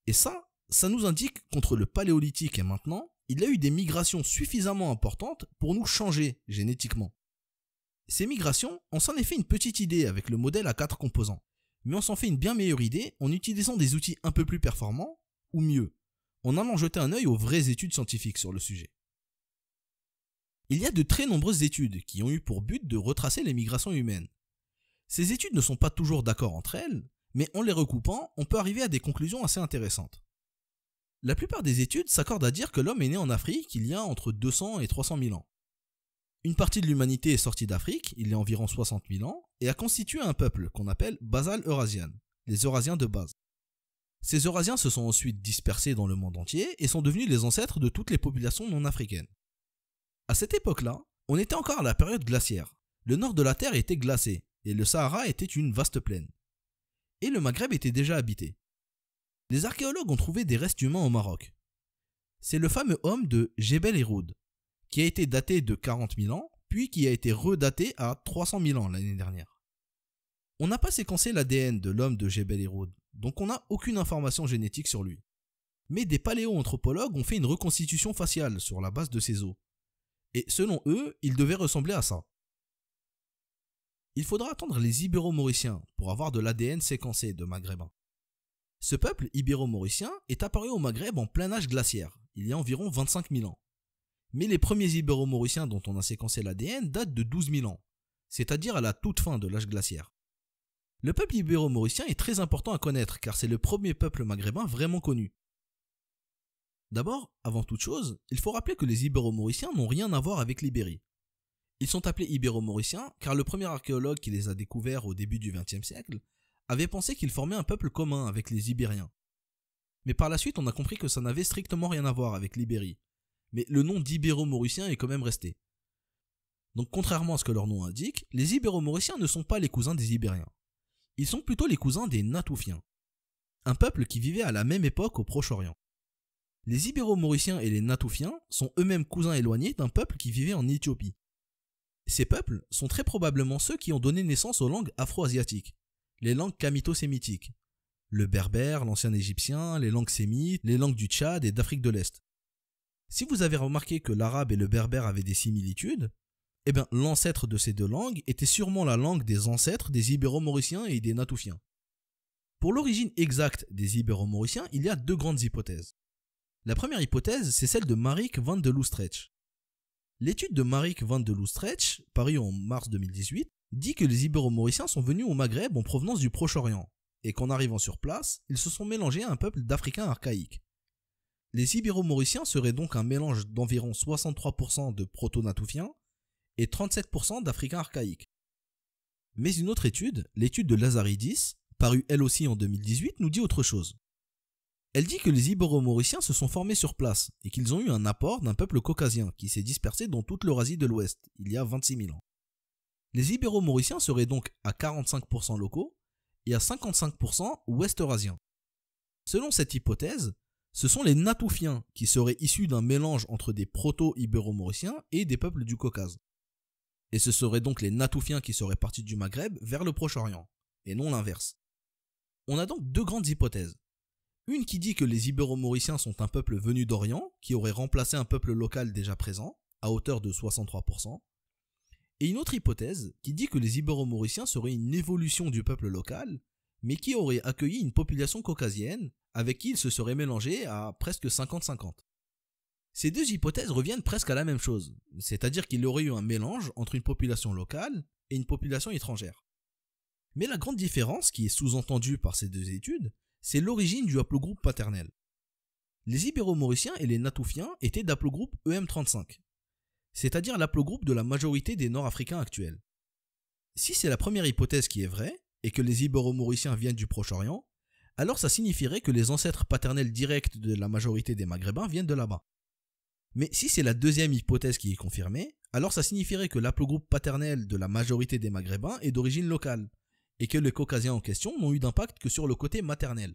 Et ça nous indique qu'entre le Paléolithique et maintenant, il y a eu des migrations suffisamment importantes pour nous changer génétiquement. Ces migrations, on s'en est fait une petite idée avec le modèle à 4 composants, mais on s'en fait une bien meilleure idée en utilisant des outils un peu plus performants, ou mieux, en allant jeter un œil aux vraies études scientifiques sur le sujet. Il y a de très nombreuses études qui ont eu pour but de retracer les migrations humaines. Ces études ne sont pas toujours d'accord entre elles, mais en les recoupant, on peut arriver à des conclusions assez intéressantes. La plupart des études s'accordent à dire que l'homme est né en Afrique il y a entre 200 et 300 000 ans. Une partie de l'humanité est sortie d'Afrique, il y a environ 60 000 ans, et a constitué un peuple qu'on appelle Basal Eurasian, les Eurasiens de base. Ces Eurasiens se sont ensuite dispersés dans le monde entier et sont devenus les ancêtres de toutes les populations non africaines. À cette époque-là, on était encore à la période glaciaire. Le nord de la Terre était glacé, et le Sahara était une vaste plaine. Et le Maghreb était déjà habité. Les archéologues ont trouvé des restes humains au Maroc. C'est le fameux homme de Jebel Iroud, qui a été daté de 40 000 ans, puis qui a été redaté à 300 000 ans l'année dernière. On n'a pas séquencé l'ADN de l'homme de Jebel Iroud, donc on n'a aucune information génétique sur lui. Mais des paléoanthropologues ont fait une reconstitution faciale sur la base de ses os. Et selon eux, il devait ressembler à ça. Il faudra attendre les Ibéro-Mauriciens pour avoir de l'ADN séquencé de Maghrébins. Ce peuple ibéro-mauricien est apparu au Maghreb en plein âge glaciaire, il y a environ 25 000 ans. Mais les premiers Ibéro-Mauriciens dont on a séquencé l'ADN datent de 12 000 ans, c'est-à-dire à la toute fin de l'âge glaciaire. Le peuple ibéro-mauricien est très important à connaître car c'est le premier peuple maghrébin vraiment connu. D'abord, avant toute chose, il faut rappeler que les Ibéro-Mauriciens n'ont rien à voir avec l'Ibérie. Ils sont appelés Ibéro-Mauriciens car le premier archéologue qui les a découverts au début du XXe siècle avait pensé qu'ils formaient un peuple commun avec les Ibériens. Mais par la suite, on a compris que ça n'avait strictement rien à voir avec l'Ibérie. Mais le nom d'Ibéro-Mauriciens est quand même resté. Donc contrairement à ce que leur nom indique, les Ibéro-Mauriciens ne sont pas les cousins des Ibériens. Ils sont plutôt les cousins des Natoufiens, un peuple qui vivait à la même époque au Proche-Orient. Les Ibéro-Mauriciens et les Natoufiens sont eux-mêmes cousins éloignés d'un peuple qui vivait en Éthiopie. Ces peuples sont très probablement ceux qui ont donné naissance aux langues afro-asiatiques, les langues kamito-sémitiques, le berbère, l'ancien égyptien, les langues sémites, les langues du Tchad et d'Afrique de l'Est. Si vous avez remarqué que l'arabe et le berbère avaient des similitudes, eh bien l'ancêtre de ces deux langues était sûrement la langue des ancêtres des Ibéro-Mauriciens et des Natoufiens. Pour l'origine exacte des Ibéro-Mauriciens, il y a deux grandes hypothèses. La première hypothèse, c'est celle de Marijk van de Loestrecht. L'étude de Marijk van de Loestrecht, parue en mars 2018, dit que les Ibéro-Mauriciens sont venus au Maghreb en provenance du Proche-Orient, et qu'en arrivant sur place, ils se sont mélangés à un peuple d'Africains archaïques. Les Ibéro-Mauriciens seraient donc un mélange d'environ 63% de proto-natoufiens et 37% d'Africains archaïques. Mais une autre étude, l'étude de Lazaridis, parue elle aussi en 2018, nous dit autre chose. Elle dit que les Ibéro-Mauriciens se sont formés sur place et qu'ils ont eu un apport d'un peuple caucasien qui s'est dispersé dans toute l'Eurasie de l'Ouest, il y a 26 000 ans. Les Ibéro-Mauriciens seraient donc à 45% locaux et à 55% ouest-eurasiens. Selon cette hypothèse, ce sont les Natoufiens qui seraient issus d'un mélange entre des proto-Ibéro-Mauriciens et des peuples du Caucase. Et ce seraient donc les Natoufiens qui seraient partis du Maghreb vers le Proche-Orient, et non l'inverse. On a donc deux grandes hypothèses. Une qui dit que les Ibéro-Mauriciens sont un peuple venu d'Orient, qui aurait remplacé un peuple local déjà présent, à hauteur de 63%, et une autre hypothèse qui dit que les Ibéro-Mauriciens seraient une évolution du peuple local, mais qui aurait accueilli une population caucasienne, avec qui ils se seraient mélangés à presque 50-50. Ces deux hypothèses reviennent presque à la même chose, c'est-à-dire qu'il y aurait eu un mélange entre une population locale et une population étrangère. Mais la grande différence qui est sous-entendue par ces deux études, c'est l'origine du haplogroupe paternel. Les Ibéro-Mauriciens et les Natoufiens étaient d'aplogroupe EM35, c'est-à-dire l'aplogroupe de la majorité des Nord-Africains actuels. Si c'est la première hypothèse qui est vraie, et que les Ibéro-Mauriciens viennent du Proche-Orient, alors ça signifierait que les ancêtres paternels directs de la majorité des Maghrébins viennent de là-bas. Mais si c'est la deuxième hypothèse qui est confirmée, alors ça signifierait que l'aplogroupe paternel de la majorité des Maghrébins est d'origine locale, et que les Caucasiens en question n'ont eu d'impact que sur le côté maternel.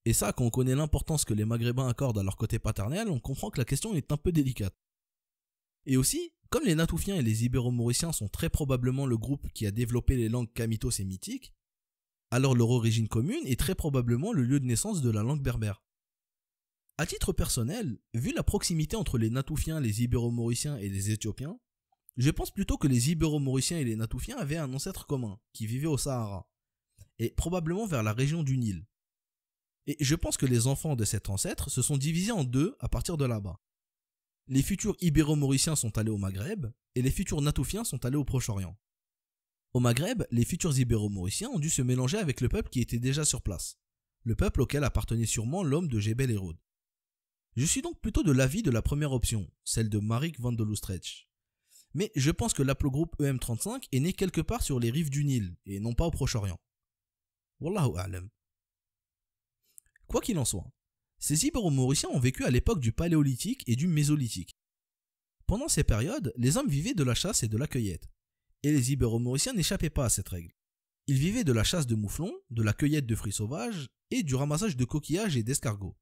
Et ça, quand on connaît l'importance que les Maghrébins accordent à leur côté paternel, on comprend que la question est un peu délicate. Et aussi, comme les Natoufiens et les Ibéro-Mauriciens sont très probablement le groupe qui a développé les langues kamito-sémitiques, alors leur origine commune est très probablement le lieu de naissance de la langue berbère. À titre personnel, vu la proximité entre les Natoufiens, les Ibéro-Mauriciens et les Éthiopiens, je pense plutôt que les Ibéro-Mauriciens et les Natoufiens avaient un ancêtre commun, qui vivait au Sahara, et probablement vers la région du Nil. Et je pense que les enfants de cet ancêtre se sont divisés en deux à partir de là-bas. Les futurs Ibéro-Mauriciens sont allés au Maghreb, et les futurs Natoufiens sont allés au Proche-Orient. Au Maghreb, les futurs Ibéro-Mauriciens ont dû se mélanger avec le peuple qui était déjà sur place, le peuple auquel appartenait sûrement l'homme de Jebel Hérode. Je suis donc plutôt de l'avis de la première option, celle de Marijk van de Loestrecht. Mais je pense que l'aplogroupe EM35 est né quelque part sur les rives du Nil, et non pas au Proche-Orient. Wallahu a'lam. Quoi qu'il en soit, ces Ibéro-Mauriciens ont vécu à l'époque du Paléolithique et du Mésolithique. Pendant ces périodes, les hommes vivaient de la chasse et de la cueillette, et les Ibéro-Mauriciens n'échappaient pas à cette règle. Ils vivaient de la chasse de mouflons, de la cueillette de fruits sauvages et du ramassage de coquillages et d'escargots.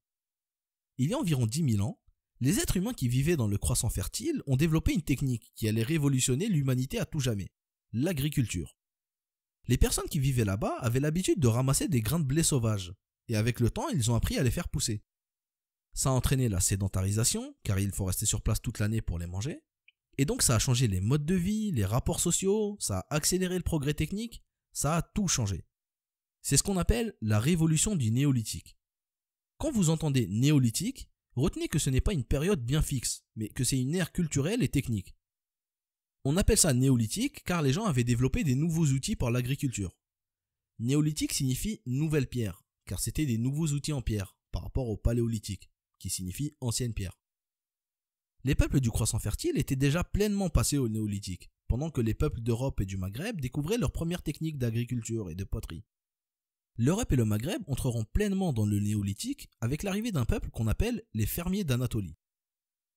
Il y a environ 10 000 ans, les êtres humains qui vivaient dans le croissant fertile ont développé une technique qui allait révolutionner l'humanité à tout jamais, l'agriculture. Les personnes qui vivaient là-bas avaient l'habitude de ramasser des grains de blé sauvages, et avec le temps, ils ont appris à les faire pousser. Ça a entraîné la sédentarisation, car il faut rester sur place toute l'année pour les manger, et donc ça a changé les modes de vie, les rapports sociaux, ça a accéléré le progrès technique, ça a tout changé. C'est ce qu'on appelle la révolution du néolithique. Quand vous entendez néolithique, retenez que ce n'est pas une période bien fixe, mais que c'est une ère culturelle et technique. On appelle ça néolithique car les gens avaient développé des nouveaux outils par l'agriculture. Néolithique signifie nouvelle pierre, car c'était des nouveaux outils en pierre, par rapport au paléolithique, qui signifie ancienne pierre. Les peuples du croissant fertile étaient déjà pleinement passés au néolithique, pendant que les peuples d'Europe et du Maghreb découvraient leurs premières techniques d'agriculture et de poterie. L'Europe et le Maghreb entreront pleinement dans le néolithique avec l'arrivée d'un peuple qu'on appelle les fermiers d'Anatolie.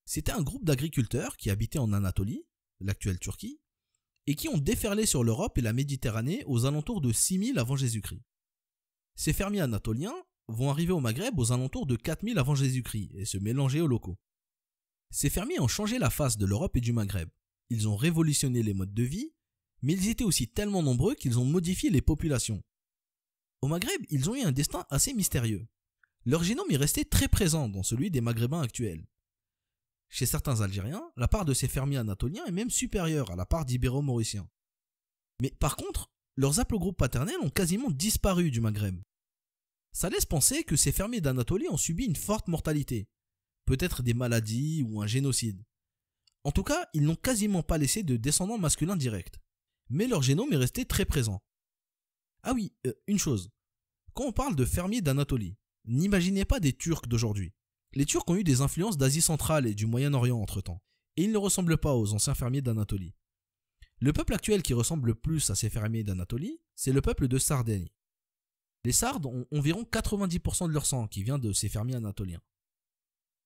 C'était un groupe d'agriculteurs qui habitaient en Anatolie, l'actuelle Turquie, et qui ont déferlé sur l'Europe et la Méditerranée aux alentours de 6000 avant Jésus-Christ. Ces fermiers anatoliens vont arriver au Maghreb aux alentours de 4000 avant Jésus-Christ et se mélanger aux locaux. Ces fermiers ont changé la face de l'Europe et du Maghreb. Ils ont révolutionné les modes de vie, mais ils étaient aussi tellement nombreux qu'ils ont modifié les populations. Au Maghreb, ils ont eu un destin assez mystérieux. Leur génome est resté très présent dans celui des Maghrébins actuels. Chez certains Algériens, la part de ces fermiers anatoliens est même supérieure à la part d'Ibéro-Mauriciens. Mais par contre, leurs haplogroupes paternels ont quasiment disparu du Maghreb. Ça laisse penser que ces fermiers d'Anatolie ont subi une forte mortalité, peut-être des maladies ou un génocide. En tout cas, ils n'ont quasiment pas laissé de descendants masculins directs, mais leur génome est resté très présent. Ah oui, une chose, quand on parle de fermiers d'Anatolie, n'imaginez pas des Turcs d'aujourd'hui. Les Turcs ont eu des influences d'Asie centrale et du Moyen-Orient entre-temps, et ils ne ressemblent pas aux anciens fermiers d'Anatolie. Le peuple actuel qui ressemble le plus à ces fermiers d'Anatolie, c'est le peuple de Sardaigne. Les Sardes ont environ 90% de leur sang qui vient de ces fermiers anatoliens.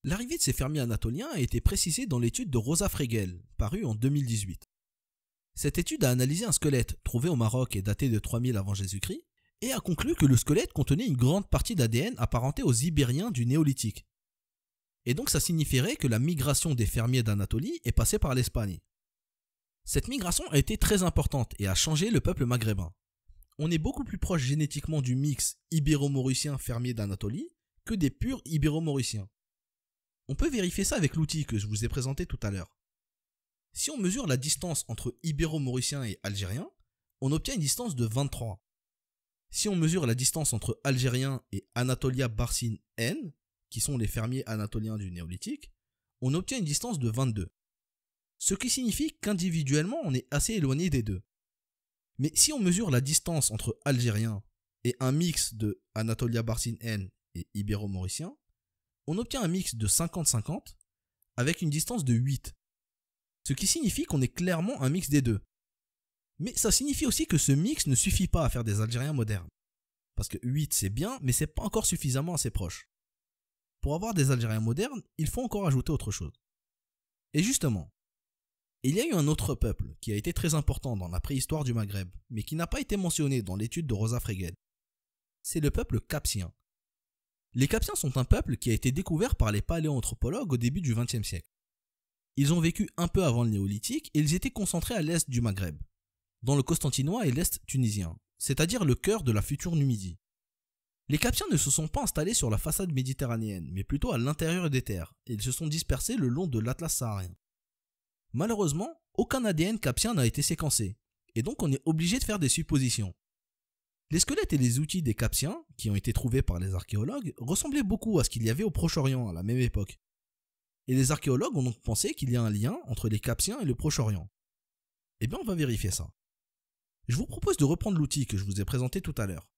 L'arrivée de ces fermiers anatoliens a été précisée dans l'étude de Rosa Fregel, parue en 2018. Cette étude a analysé un squelette trouvé au Maroc et daté de 3000 avant Jésus-Christ, et a conclu que le squelette contenait une grande partie d'ADN apparenté aux Ibériens du Néolithique. Et donc ça signifierait que la migration des fermiers d'Anatolie est passée par l'Espagne. Cette migration a été très importante et a changé le peuple maghrébin. On est beaucoup plus proche génétiquement du mix ibéro-mauricien fermier d'Anatolie que des purs ibéro-mauriciens. On peut vérifier ça avec l'outil que je vous ai présenté tout à l'heure. Si on mesure la distance entre ibéro-mauricien et algérien, on obtient une distance de 23. Si on mesure la distance entre algérien et Anatolia Barcine N, qui sont les fermiers anatoliens du Néolithique, on obtient une distance de 22. Ce qui signifie qu'individuellement on est assez éloigné des deux. Mais si on mesure la distance entre algériens et un mix de Anatolia Barcine N et ibéro-mauricien, on obtient un mix de 50-50 avec une distance de 8. Ce qui signifie qu'on est clairement un mix des deux. Mais ça signifie aussi que ce mix ne suffit pas à faire des Algériens modernes. Parce que 8 c'est bien, mais c'est pas encore suffisamment assez proche. Pour avoir des Algériens modernes, il faut encore ajouter autre chose. Et justement, il y a eu un autre peuple qui a été très important dans la préhistoire du Maghreb, mais qui n'a pas été mentionné dans l'étude de Rosa Fregel. C'est le peuple capsien. Les Capsiens sont un peuple qui a été découvert par les paléoanthropologues au début du XXe siècle. Ils ont vécu un peu avant le Néolithique et ils étaient concentrés à l'est du Maghreb, dans le Constantinois et l'est tunisien, c'est-à-dire le cœur de la future Numidie. Les Capsiens ne se sont pas installés sur la façade méditerranéenne, mais plutôt à l'intérieur des terres, et ils se sont dispersés le long de l'Atlas saharien. Malheureusement, aucun ADN capsien n'a été séquencé, et donc on est obligé de faire des suppositions. Les squelettes et les outils des Capsiens, qui ont été trouvés par les archéologues, ressemblaient beaucoup à ce qu'il y avait au Proche-Orient à la même époque. Et les archéologues ont donc pensé qu'il y a un lien entre les Capsiens et le Proche-Orient. Eh bien on va vérifier ça. Je vous propose de reprendre l'outil que je vous ai présenté tout à l'heure.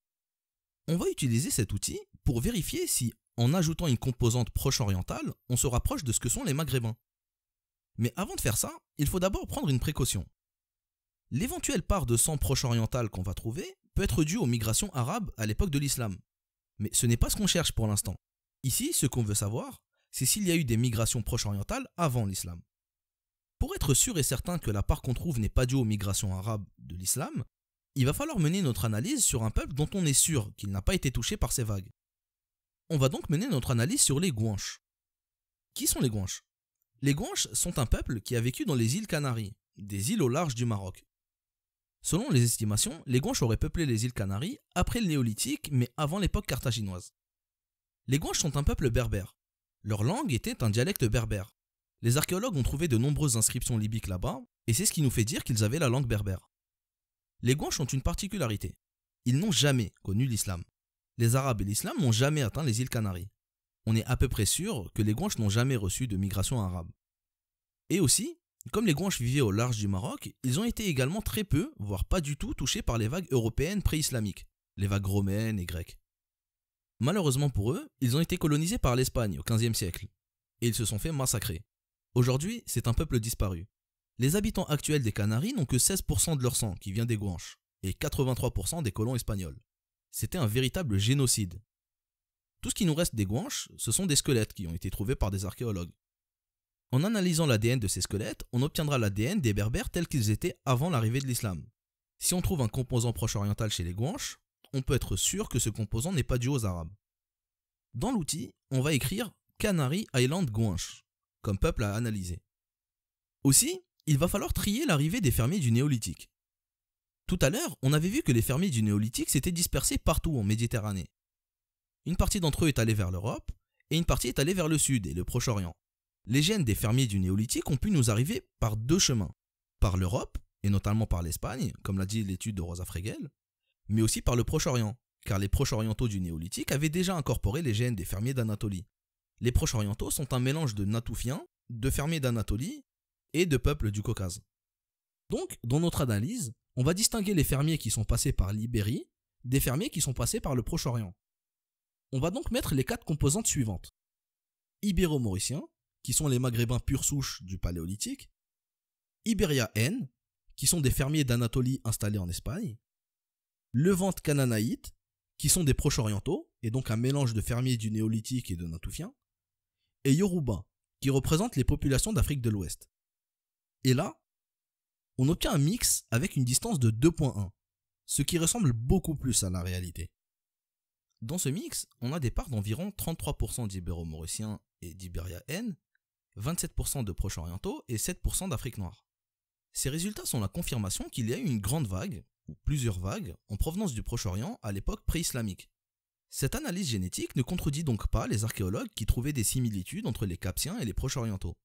On va utiliser cet outil pour vérifier si, en ajoutant une composante proche-orientale, on se rapproche de ce que sont les Maghrébins. Mais avant de faire ça, il faut d'abord prendre une précaution. L'éventuelle part de sang proche-oriental qu'on va trouver peut être due aux migrations arabes à l'époque de l'islam. Mais ce n'est pas ce qu'on cherche pour l'instant. Ici, ce qu'on veut savoir, c'est s'il y a eu des migrations proche-orientales avant l'islam. Pour être sûr et certain que la part qu'on trouve n'est pas due aux migrations arabes de l'islam, il va falloir mener notre analyse sur un peuple dont on est sûr qu'il n'a pas été touché par ces vagues. On va donc mener notre analyse sur les Guanches. Qui sont les Guanches ? Les Guanches sont un peuple qui a vécu dans les îles Canaries, des îles au large du Maroc. Selon les estimations, les Guanches auraient peuplé les îles Canaries après le Néolithique, mais avant l'époque carthaginoise. Les Guanches sont un peuple berbère. Leur langue était un dialecte berbère. Les archéologues ont trouvé de nombreuses inscriptions libyques là-bas, et c'est ce qui nous fait dire qu'ils avaient la langue berbère. Les Guanches ont une particularité. Ils n'ont jamais connu l'islam. Les Arabes et l'islam n'ont jamais atteint les îles Canaries. On est à peu près sûr que les Guanches n'ont jamais reçu de migration arabe. Et aussi, comme les Guanches vivaient au large du Maroc, ils ont été également très peu, voire pas du tout, touchés par les vagues européennes pré-islamiques, les vagues romaines et grecques. Malheureusement pour eux, ils ont été colonisés par l'Espagne au XVe siècle, et ils se sont fait massacrer. Aujourd'hui, c'est un peuple disparu. Les habitants actuels des Canaries n'ont que 16% de leur sang qui vient des Guanches, et 83% des colons espagnols. C'était un véritable génocide. Tout ce qui nous reste des Guanches, ce sont des squelettes qui ont été trouvés par des archéologues. En analysant l'ADN de ces squelettes, on obtiendra l'ADN des Berbères tels qu'ils étaient avant l'arrivée de l'islam. Si on trouve un composant proche oriental chez les Guanches, on peut être sûr que ce composant n'est pas dû aux Arabes. Dans l'outil, on va écrire Canary Island Guanche, comme peuple à analyser. Aussi, il va falloir trier l'arrivée des fermiers du néolithique. Tout à l'heure, on avait vu que les fermiers du néolithique s'étaient dispersés partout en Méditerranée. Une partie d'entre eux est allée vers l'Europe, et une partie est allée vers le sud et le Proche-Orient. Les gènes des fermiers du néolithique ont pu nous arriver par deux chemins. Par l'Europe, et notamment par l'Espagne, comme l'a dit l'étude de Rosa Fregel, mais aussi par le Proche-Orient, car les Proche-Orientaux du néolithique avaient déjà incorporé les gènes des fermiers d'Anatolie. Les Proche-Orientaux sont un mélange de Natoufiens, de fermiers d'Anatolie et de peuples du Caucase. Donc, dans notre analyse, on va distinguer les fermiers qui sont passés par l'Ibérie des fermiers qui sont passés par le Proche-Orient. On va donc mettre les 4 composantes suivantes. Ibéro-Mauriciens, qui sont les Maghrébins pure souche du Paléolithique. Ibéria-N, qui sont des fermiers d'Anatolie installés en Espagne. Levante Canaanaïte, qui sont des Proche-Orientaux, et donc un mélange de fermiers du Néolithique et de Natoufiens. Et Yoruba, qui représentent les populations d'Afrique de l'Ouest. Et là, on obtient un mix avec une distance de 2.1, ce qui ressemble beaucoup plus à la réalité. Dans ce mix, on a des parts d'environ 33% d'Ibéro-Mauriciens et d'Ibéria-N, 27% de Proche-Orientaux et 7% d'Afrique noire. Ces résultats sont la confirmation qu'il y a eu une grande vague, ou plusieurs vagues, en provenance du Proche-Orient à l'époque pré-islamique. Cette analyse génétique ne contredit donc pas les archéologues qui trouvaient des similitudes entre les Capsiens et les Proche-Orientaux.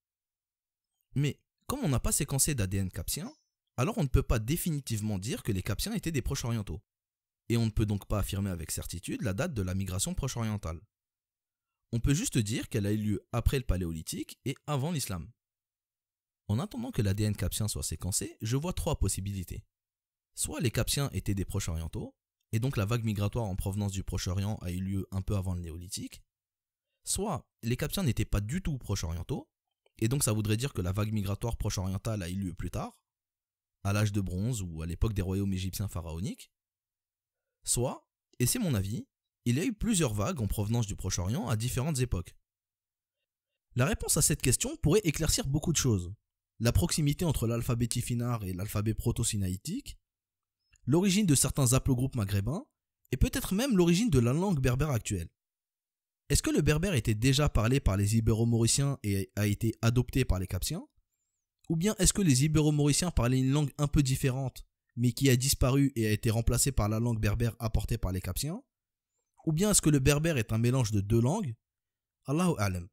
Mais, comme on n'a pas séquencé d'ADN capsien, alors on ne peut pas définitivement dire que les Capsiens étaient des Proche-Orientaux. Et on ne peut donc pas affirmer avec certitude la date de la migration proche-orientale. On peut juste dire qu'elle a eu lieu après le Paléolithique et avant l'islam. En attendant que l'ADN capsien soit séquencé, je vois 3 possibilités. Soit les Capsiens étaient des Proche-Orientaux, et donc la vague migratoire en provenance du Proche-Orient a eu lieu un peu avant le Néolithique. Soit les Capsiens n'étaient pas du tout Proche-Orientaux, et donc ça voudrait dire que la vague migratoire proche-orientale a eu lieu plus tard, à l'âge de bronze ou à l'époque des royaumes égyptiens pharaoniques. Soit, et c'est mon avis, il y a eu plusieurs vagues en provenance du Proche-Orient à différentes époques. La réponse à cette question pourrait éclaircir beaucoup de choses. La proximité entre l'alphabet tifinagh et l'alphabet proto-sinaïtique, l'origine de certains haplogroupes maghrébins, et peut-être même l'origine de la langue berbère actuelle. Est-ce que le berbère était déjà parlé par les Ibéro-Mauriciens et a été adopté par les Capsiens? Ou bien est-ce que les Ibéro-Mauriciens parlaient une langue un peu différente, mais qui a disparu et a été remplacée par la langue berbère apportée par les Capsiens? Ou bien est-ce que le berbère est un mélange de 2 langues? Allahu a'lam.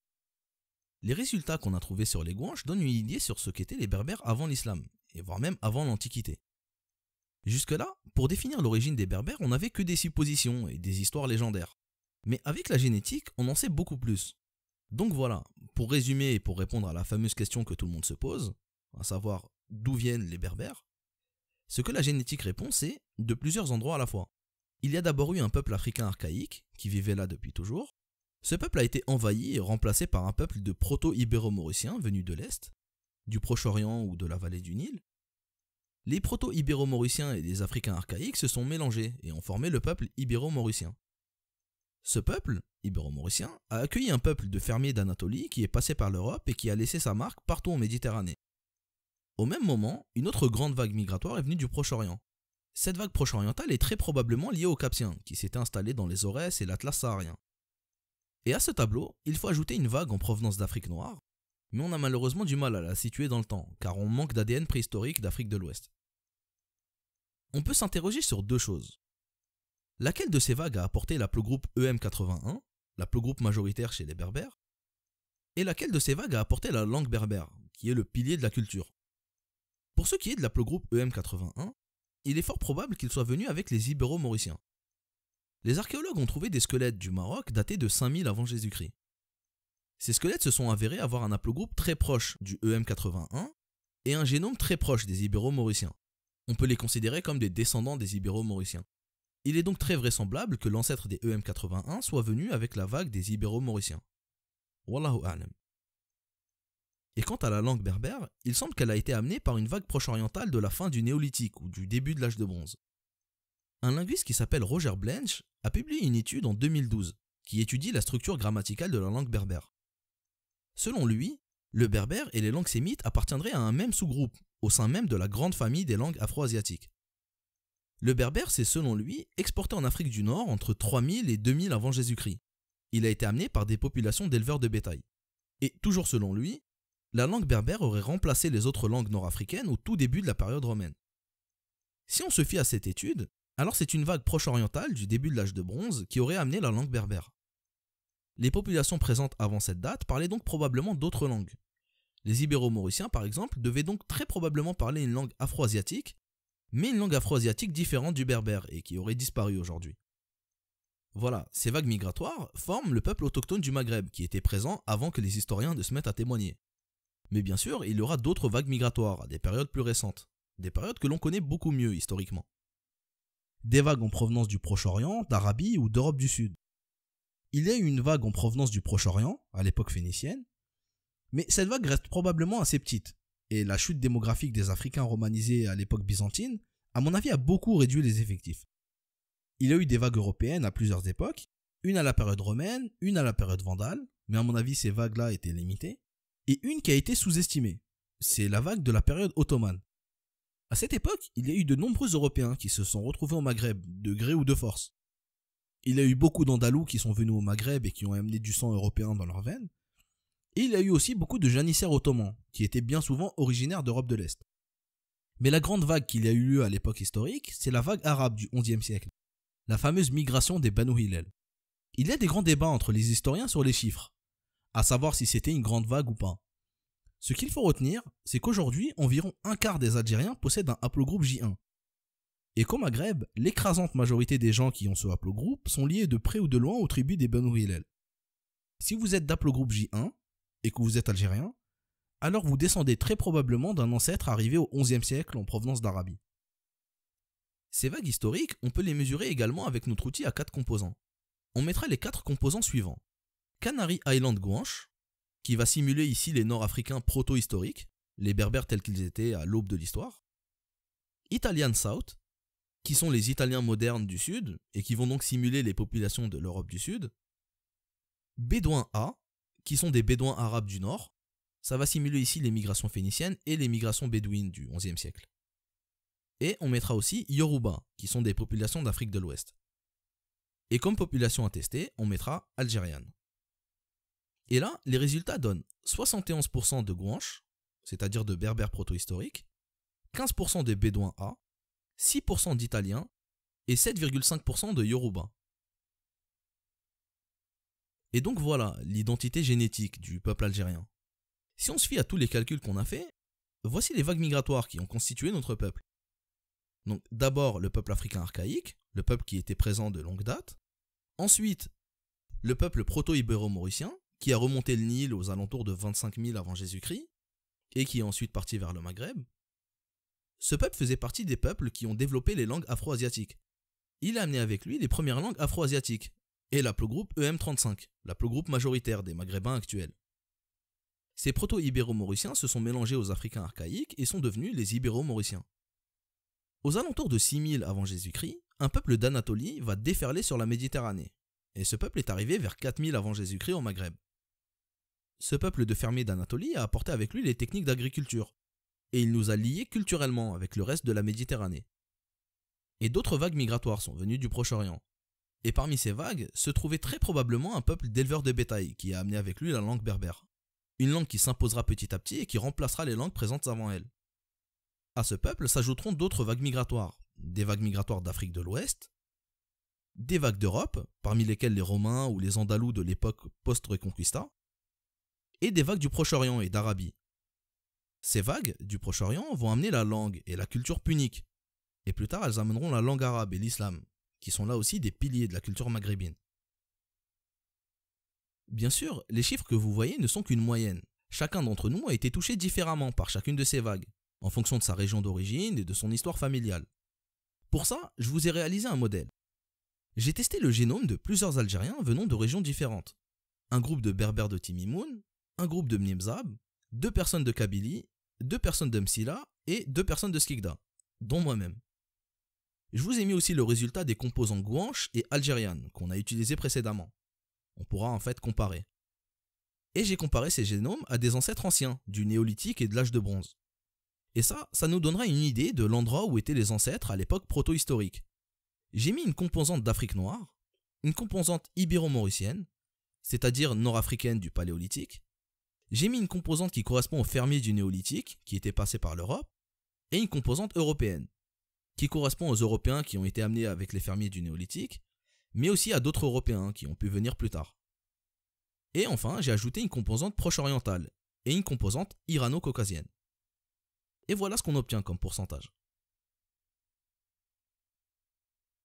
Les résultats qu'on a trouvés sur les Guanches donnent une idée sur ce qu'étaient les berbères avant l'islam, et voire même avant l'Antiquité. Jusque-là, pour définir l'origine des berbères, on n'avait que des suppositions et des histoires légendaires. Mais avec la génétique, on en sait beaucoup plus. Donc voilà, pour résumer et pour répondre à la fameuse question que tout le monde se pose, à savoir d'où viennent les berbères, ce que la génétique répond, c'est de plusieurs endroits à la fois. Il y a d'abord eu un peuple africain archaïque, qui vivait là depuis toujours. Ce peuple a été envahi et remplacé par un peuple de proto-ibéro-mauriciens venus de l'Est, du Proche-Orient ou de la vallée du Nil. Les proto-ibéro-mauriciens et les Africains archaïques se sont mélangés et ont formé le peuple ibéro-mauricien. Ce peuple, ibéro-mauricien, a accueilli un peuple de fermiers d'Anatolie qui est passé par l'Europe et qui a laissé sa marque partout en Méditerranée. Au même moment, une autre grande vague migratoire est venue du Proche-Orient. Cette vague proche-orientale est très probablement liée aux Capsiens, qui s'étaient installés dans les Aurès et l'Atlas saharien. Et à ce tableau, il faut ajouter une vague en provenance d'Afrique noire, mais on a malheureusement du mal à la situer dans le temps, car on manque d'ADN préhistorique d'Afrique de l'Ouest. On peut s'interroger sur 2 choses. Laquelle de ces vagues a apporté l'aplogroupe EM81, l'aplogroupe majoritaire chez les Berbères, et laquelle de ces vagues a apporté la langue berbère, qui est le pilier de la culture. Pour ce qui est de l'aplogroupe EM81, il est fort probable qu'il soit venu avec les Ibéro-Mauriciens. Les archéologues ont trouvé des squelettes du Maroc datés de 5000 avant Jésus-Christ. Ces squelettes se sont avérés avoir un haplogroupe très proche du EM81 et un génome très proche des Ibéro-Mauriciens. On peut les considérer comme des descendants des Ibéro-Mauriciens. Il est donc très vraisemblable que l'ancêtre des EM81 soit venu avec la vague des Ibéro-Mauriciens. Wallahu a'lam. Et quant à la langue berbère, il semble qu'elle a été amenée par une vague proche-orientale de la fin du Néolithique ou du début de l'âge de bronze. Un linguiste qui s'appelle Roger Blanch a publié une étude en 2012 qui étudie la structure grammaticale de la langue berbère. Selon lui, le berbère et les langues sémites appartiendraient à un même sous-groupe au sein même de la grande famille des langues afro-asiatiques. Le berbère s'est selon lui exporté en Afrique du Nord entre 3000 et 2000 avant Jésus-Christ. il a été amené par des populations d'éleveurs de bétail. Et toujours selon lui, la langue berbère aurait remplacé les autres langues nord-africaines au tout début de la période romaine. Si on se fie à cette étude, alors c'est une vague proche-orientale du début de l'âge de bronze qui aurait amené la langue berbère. Les populations présentes avant cette date parlaient donc probablement d'autres langues. Les Ibéro-Mauriciens, par exemple, devaient donc très probablement parler une langue afro-asiatique, mais une langue afro-asiatique différente du berbère et qui aurait disparu aujourd'hui. Voilà, ces vagues migratoires forment le peuple autochtone du Maghreb qui était présent avant que les historiens ne se mettent à témoigner. Mais bien sûr, il y aura d'autres vagues migratoires à des périodes plus récentes, des périodes que l'on connaît beaucoup mieux historiquement. Des vagues en provenance du Proche-Orient, d'Arabie ou d'Europe du Sud. Il y a eu une vague en provenance du Proche-Orient, à l'époque phénicienne, mais cette vague reste probablement assez petite, et la chute démographique des Africains romanisés à l'époque byzantine, à mon avis, a beaucoup réduit les effectifs. Il y a eu des vagues européennes à plusieurs époques, une à la période romaine, une à la période vandale, mais à mon avis ces vagues-là étaient limitées, et une qui a été sous-estimée, c'est la vague de la période ottomane. À cette époque, il y a eu de nombreux Européens qui se sont retrouvés au Maghreb, de gré ou de force. Il y a eu beaucoup d'Andalous qui sont venus au Maghreb et qui ont amené du sang européen dans leurs veines, et il y a eu aussi beaucoup de janissaires ottomans, qui étaient bien souvent originaires d'Europe de l'Est. Mais la grande vague qu'il y a eu lieu à l'époque historique, c'est la vague arabe du XIe siècle, la fameuse migration des Banu Hillel. Il y a des grands débats entre les historiens sur les chiffres, à savoir si c'était une grande vague ou pas. Ce qu'il faut retenir, c'est qu'aujourd'hui, environ un quart des Algériens possèdent un haplogroupe J1. Et qu'au Maghreb, l'écrasante majorité des gens qui ont ce haplogroupe sont liés de près ou de loin aux tribus des Banu Hillel. Si vous êtes d'haplogroupe J1 et que vous êtes algérien, alors vous descendez très probablement d'un ancêtre arrivé au XIe siècle en provenance d'Arabie. Ces vagues historiques, on peut les mesurer également avec notre outil à 4 composants. On mettra les 4 composants suivants. Canary Island Guanche, qui va simuler ici les Nord-Africains proto-historiques, les Berbères tels qu'ils étaient à l'aube de l'histoire. Italian South, qui sont les Italiens modernes du Sud, et qui vont donc simuler les populations de l'Europe du Sud. Bédouins A, qui sont des Bédouins arabes du Nord, ça va simuler ici les migrations phéniciennes et les migrations bédouines du XIe siècle. Et on mettra aussi Yoruba, qui sont des populations d'Afrique de l'Ouest. Et comme population attestée, on mettra algérienne. Et là, les résultats donnent 71% de Guanches, c'est-à-dire de berbères proto-historiques, 15% de bédouins A, 6% d'Italiens et 7,5% de Yoruba. Et donc voilà l'identité génétique du peuple algérien. Si on se fie à tous les calculs qu'on a faits, voici les vagues migratoires qui ont constitué notre peuple. Donc d'abord le peuple africain archaïque, le peuple qui était présent de longue date. Ensuite, le peuple proto-ibéro-mauricien, qui a remonté le Nil aux alentours de 25 000 avant Jésus-Christ, et qui est ensuite parti vers le Maghreb. Ce peuple faisait partie des peuples qui ont développé les langues afro-asiatiques. Il a amené avec lui les premières langues afro-asiatiques, et l'aplogroupe EM35, l'aplogroupe majoritaire des Maghrébins actuels. Ces proto-ibéro-mauriciens se sont mélangés aux Africains archaïques et sont devenus les Ibéro-mauriciens. Aux alentours de 6000 avant Jésus-Christ, un peuple d'Anatolie va déferler sur la Méditerranée, et ce peuple est arrivé vers 4000 avant Jésus-Christ au Maghreb. Ce peuple de fermiers d'Anatolie a apporté avec lui les techniques d'agriculture, et il nous a liés culturellement avec le reste de la Méditerranée. Et d'autres vagues migratoires sont venues du Proche-Orient. Et parmi ces vagues se trouvait très probablement un peuple d'éleveurs de bétail qui a amené avec lui la langue berbère. Une langue qui s'imposera petit à petit et qui remplacera les langues présentes avant elle. À ce peuple s'ajouteront d'autres vagues migratoires, des vagues migratoires d'Afrique de l'Ouest, des vagues d'Europe, parmi lesquelles les Romains ou les Andalous de l'époque post-Reconquista, et des vagues du Proche-Orient et d'Arabie. Ces vagues du Proche-Orient vont amener la langue et la culture punique, et plus tard elles amèneront la langue arabe et l'islam, qui sont là aussi des piliers de la culture maghrébine. Bien sûr, les chiffres que vous voyez ne sont qu'une moyenne. Chacun d'entre nous a été touché différemment par chacune de ces vagues, en fonction de sa région d'origine et de son histoire familiale. Pour ça, je vous ai réalisé un modèle. J'ai testé le génome de plusieurs Algériens venant de régions différentes. Un groupe de Berbères de Timimoun, un groupe de Mnimzab, 2 personnes de Kabylie, 2 personnes de Msila et 2 personnes de Skikda, dont moi-même. Je vous ai mis aussi le résultat des composants Guanche et algériane qu'on a utilisés précédemment. On pourra en fait comparer. Et j'ai comparé ces génomes à des ancêtres anciens, du néolithique et de l'âge de bronze. Et ça nous donnera une idée de l'endroit où étaient les ancêtres à l'époque proto-historique. J'ai mis une composante d'Afrique noire, une composante ibéro-mauricienne, c'est-à-dire nord-africaine du paléolithique. J'ai mis une composante qui correspond aux fermiers du néolithique, qui étaient passés par l'Europe, et une composante européenne, qui correspond aux Européens qui ont été amenés avec les fermiers du néolithique, mais aussi à d'autres Européens qui ont pu venir plus tard. Et enfin, j'ai ajouté une composante proche-orientale et une composante irano-caucasienne. Et voilà ce qu'on obtient comme pourcentage.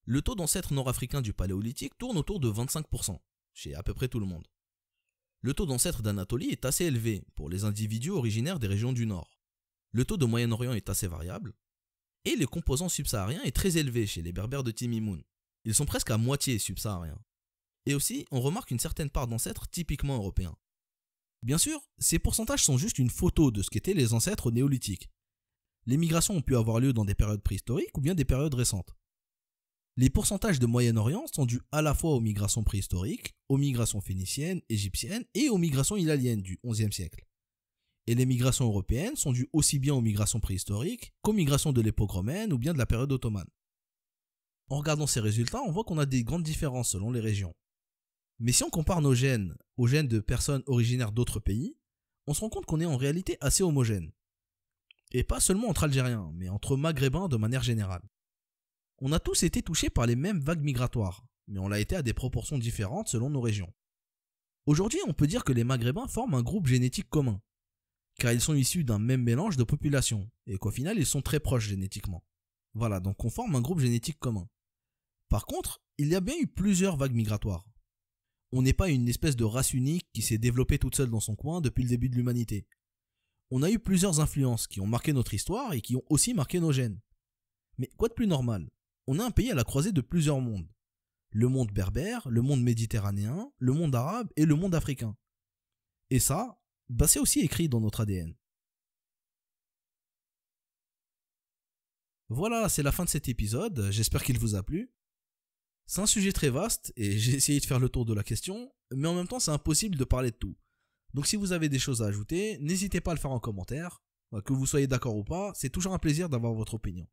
Le taux d'ancêtres nord-africains du paléolithique tourne autour de 25%, chez à peu près tout le monde. Le taux d'ancêtres d'Anatolie est assez élevé pour les individus originaires des régions du Nord. Le taux de Moyen-Orient est assez variable. Et les composants subsahariens est très élevé chez les Berbères de Timimoun. Ils sont presque à moitié subsahariens. Et aussi, on remarque une certaine part d'ancêtres typiquement européens. Bien sûr, ces pourcentages sont juste une photo de ce qu'étaient les ancêtres au néolithique. Les migrations ont pu avoir lieu dans des périodes préhistoriques ou bien des périodes récentes. Les pourcentages de Moyen-Orient sont dus à la fois aux migrations préhistoriques, aux migrations phéniciennes, égyptiennes et aux migrations hilaliennes du XIe siècle. Et les migrations européennes sont dues aussi bien aux migrations préhistoriques qu'aux migrations de l'époque romaine ou bien de la période ottomane. En regardant ces résultats, on voit qu'on a des grandes différences selon les régions. Mais si on compare nos gènes aux gènes de personnes originaires d'autres pays, on se rend compte qu'on est en réalité assez homogène. Et pas seulement entre Algériens, mais entre Maghrébins de manière générale. On a tous été touchés par les mêmes vagues migratoires, mais on l'a été à des proportions différentes selon nos régions. Aujourd'hui, on peut dire que les Maghrébins forment un groupe génétique commun, car ils sont issus d'un même mélange de populations, et qu'au final ils sont très proches génétiquement. Voilà, donc on forme un groupe génétique commun. Par contre, il y a bien eu plusieurs vagues migratoires. On n'est pas une espèce de race unique qui s'est développée toute seule dans son coin depuis le début de l'humanité. On a eu plusieurs influences qui ont marqué notre histoire et qui ont aussi marqué nos gènes. Mais quoi de plus normal? On a un pays à la croisée de plusieurs mondes. Le monde berbère, le monde méditerranéen, le monde arabe et le monde africain. Et ça, c'est aussi écrit dans notre ADN. Voilà, c'est la fin de cet épisode, j'espère qu'il vous a plu. C'est un sujet très vaste et j'ai essayé de faire le tour de la question, mais en même temps c'est impossible de parler de tout. Donc si vous avez des choses à ajouter, n'hésitez pas à le faire en commentaire. Que vous soyez d'accord ou pas, c'est toujours un plaisir d'avoir votre opinion.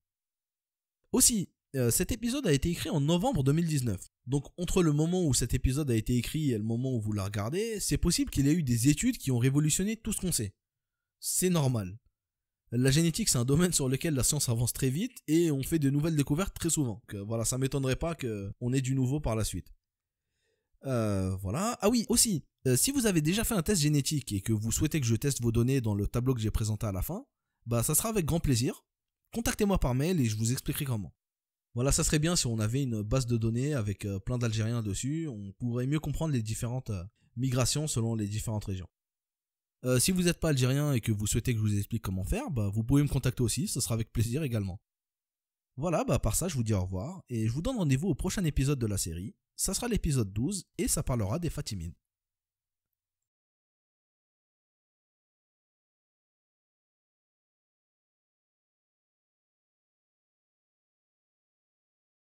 Aussi, cet épisode a été écrit en novembre 2019. Donc entre le moment où cet épisode a été écrit et le moment où vous la regardez, c'est possible qu'il y ait eu des études qui ont révolutionné tout ce qu'on sait. C'est normal. La génétique, c'est un domaine sur lequel la science avance très vite et on fait de nouvelles découvertes très souvent. Donc, voilà, ça m'étonnerait pas qu'on ait du nouveau par la suite. Voilà. Ah oui, aussi, si vous avez déjà fait un test génétique et que vous souhaitez que je teste vos données dans le tableau que j'ai présenté à la fin, ça sera avec grand plaisir. Contactez-moi par mail et je vous expliquerai comment. Voilà, ça serait bien si on avait une base de données avec plein d'Algériens dessus, on pourrait mieux comprendre les différentes migrations selon les différentes régions. Si vous n'êtes pas algérien et que vous souhaitez que je vous explique comment faire, vous pouvez me contacter aussi, ce sera avec plaisir également. Voilà, par ça je vous dis au revoir et je vous donne rendez-vous au prochain épisode de la série. Ça sera l'épisode 12 et ça parlera des Fatimides.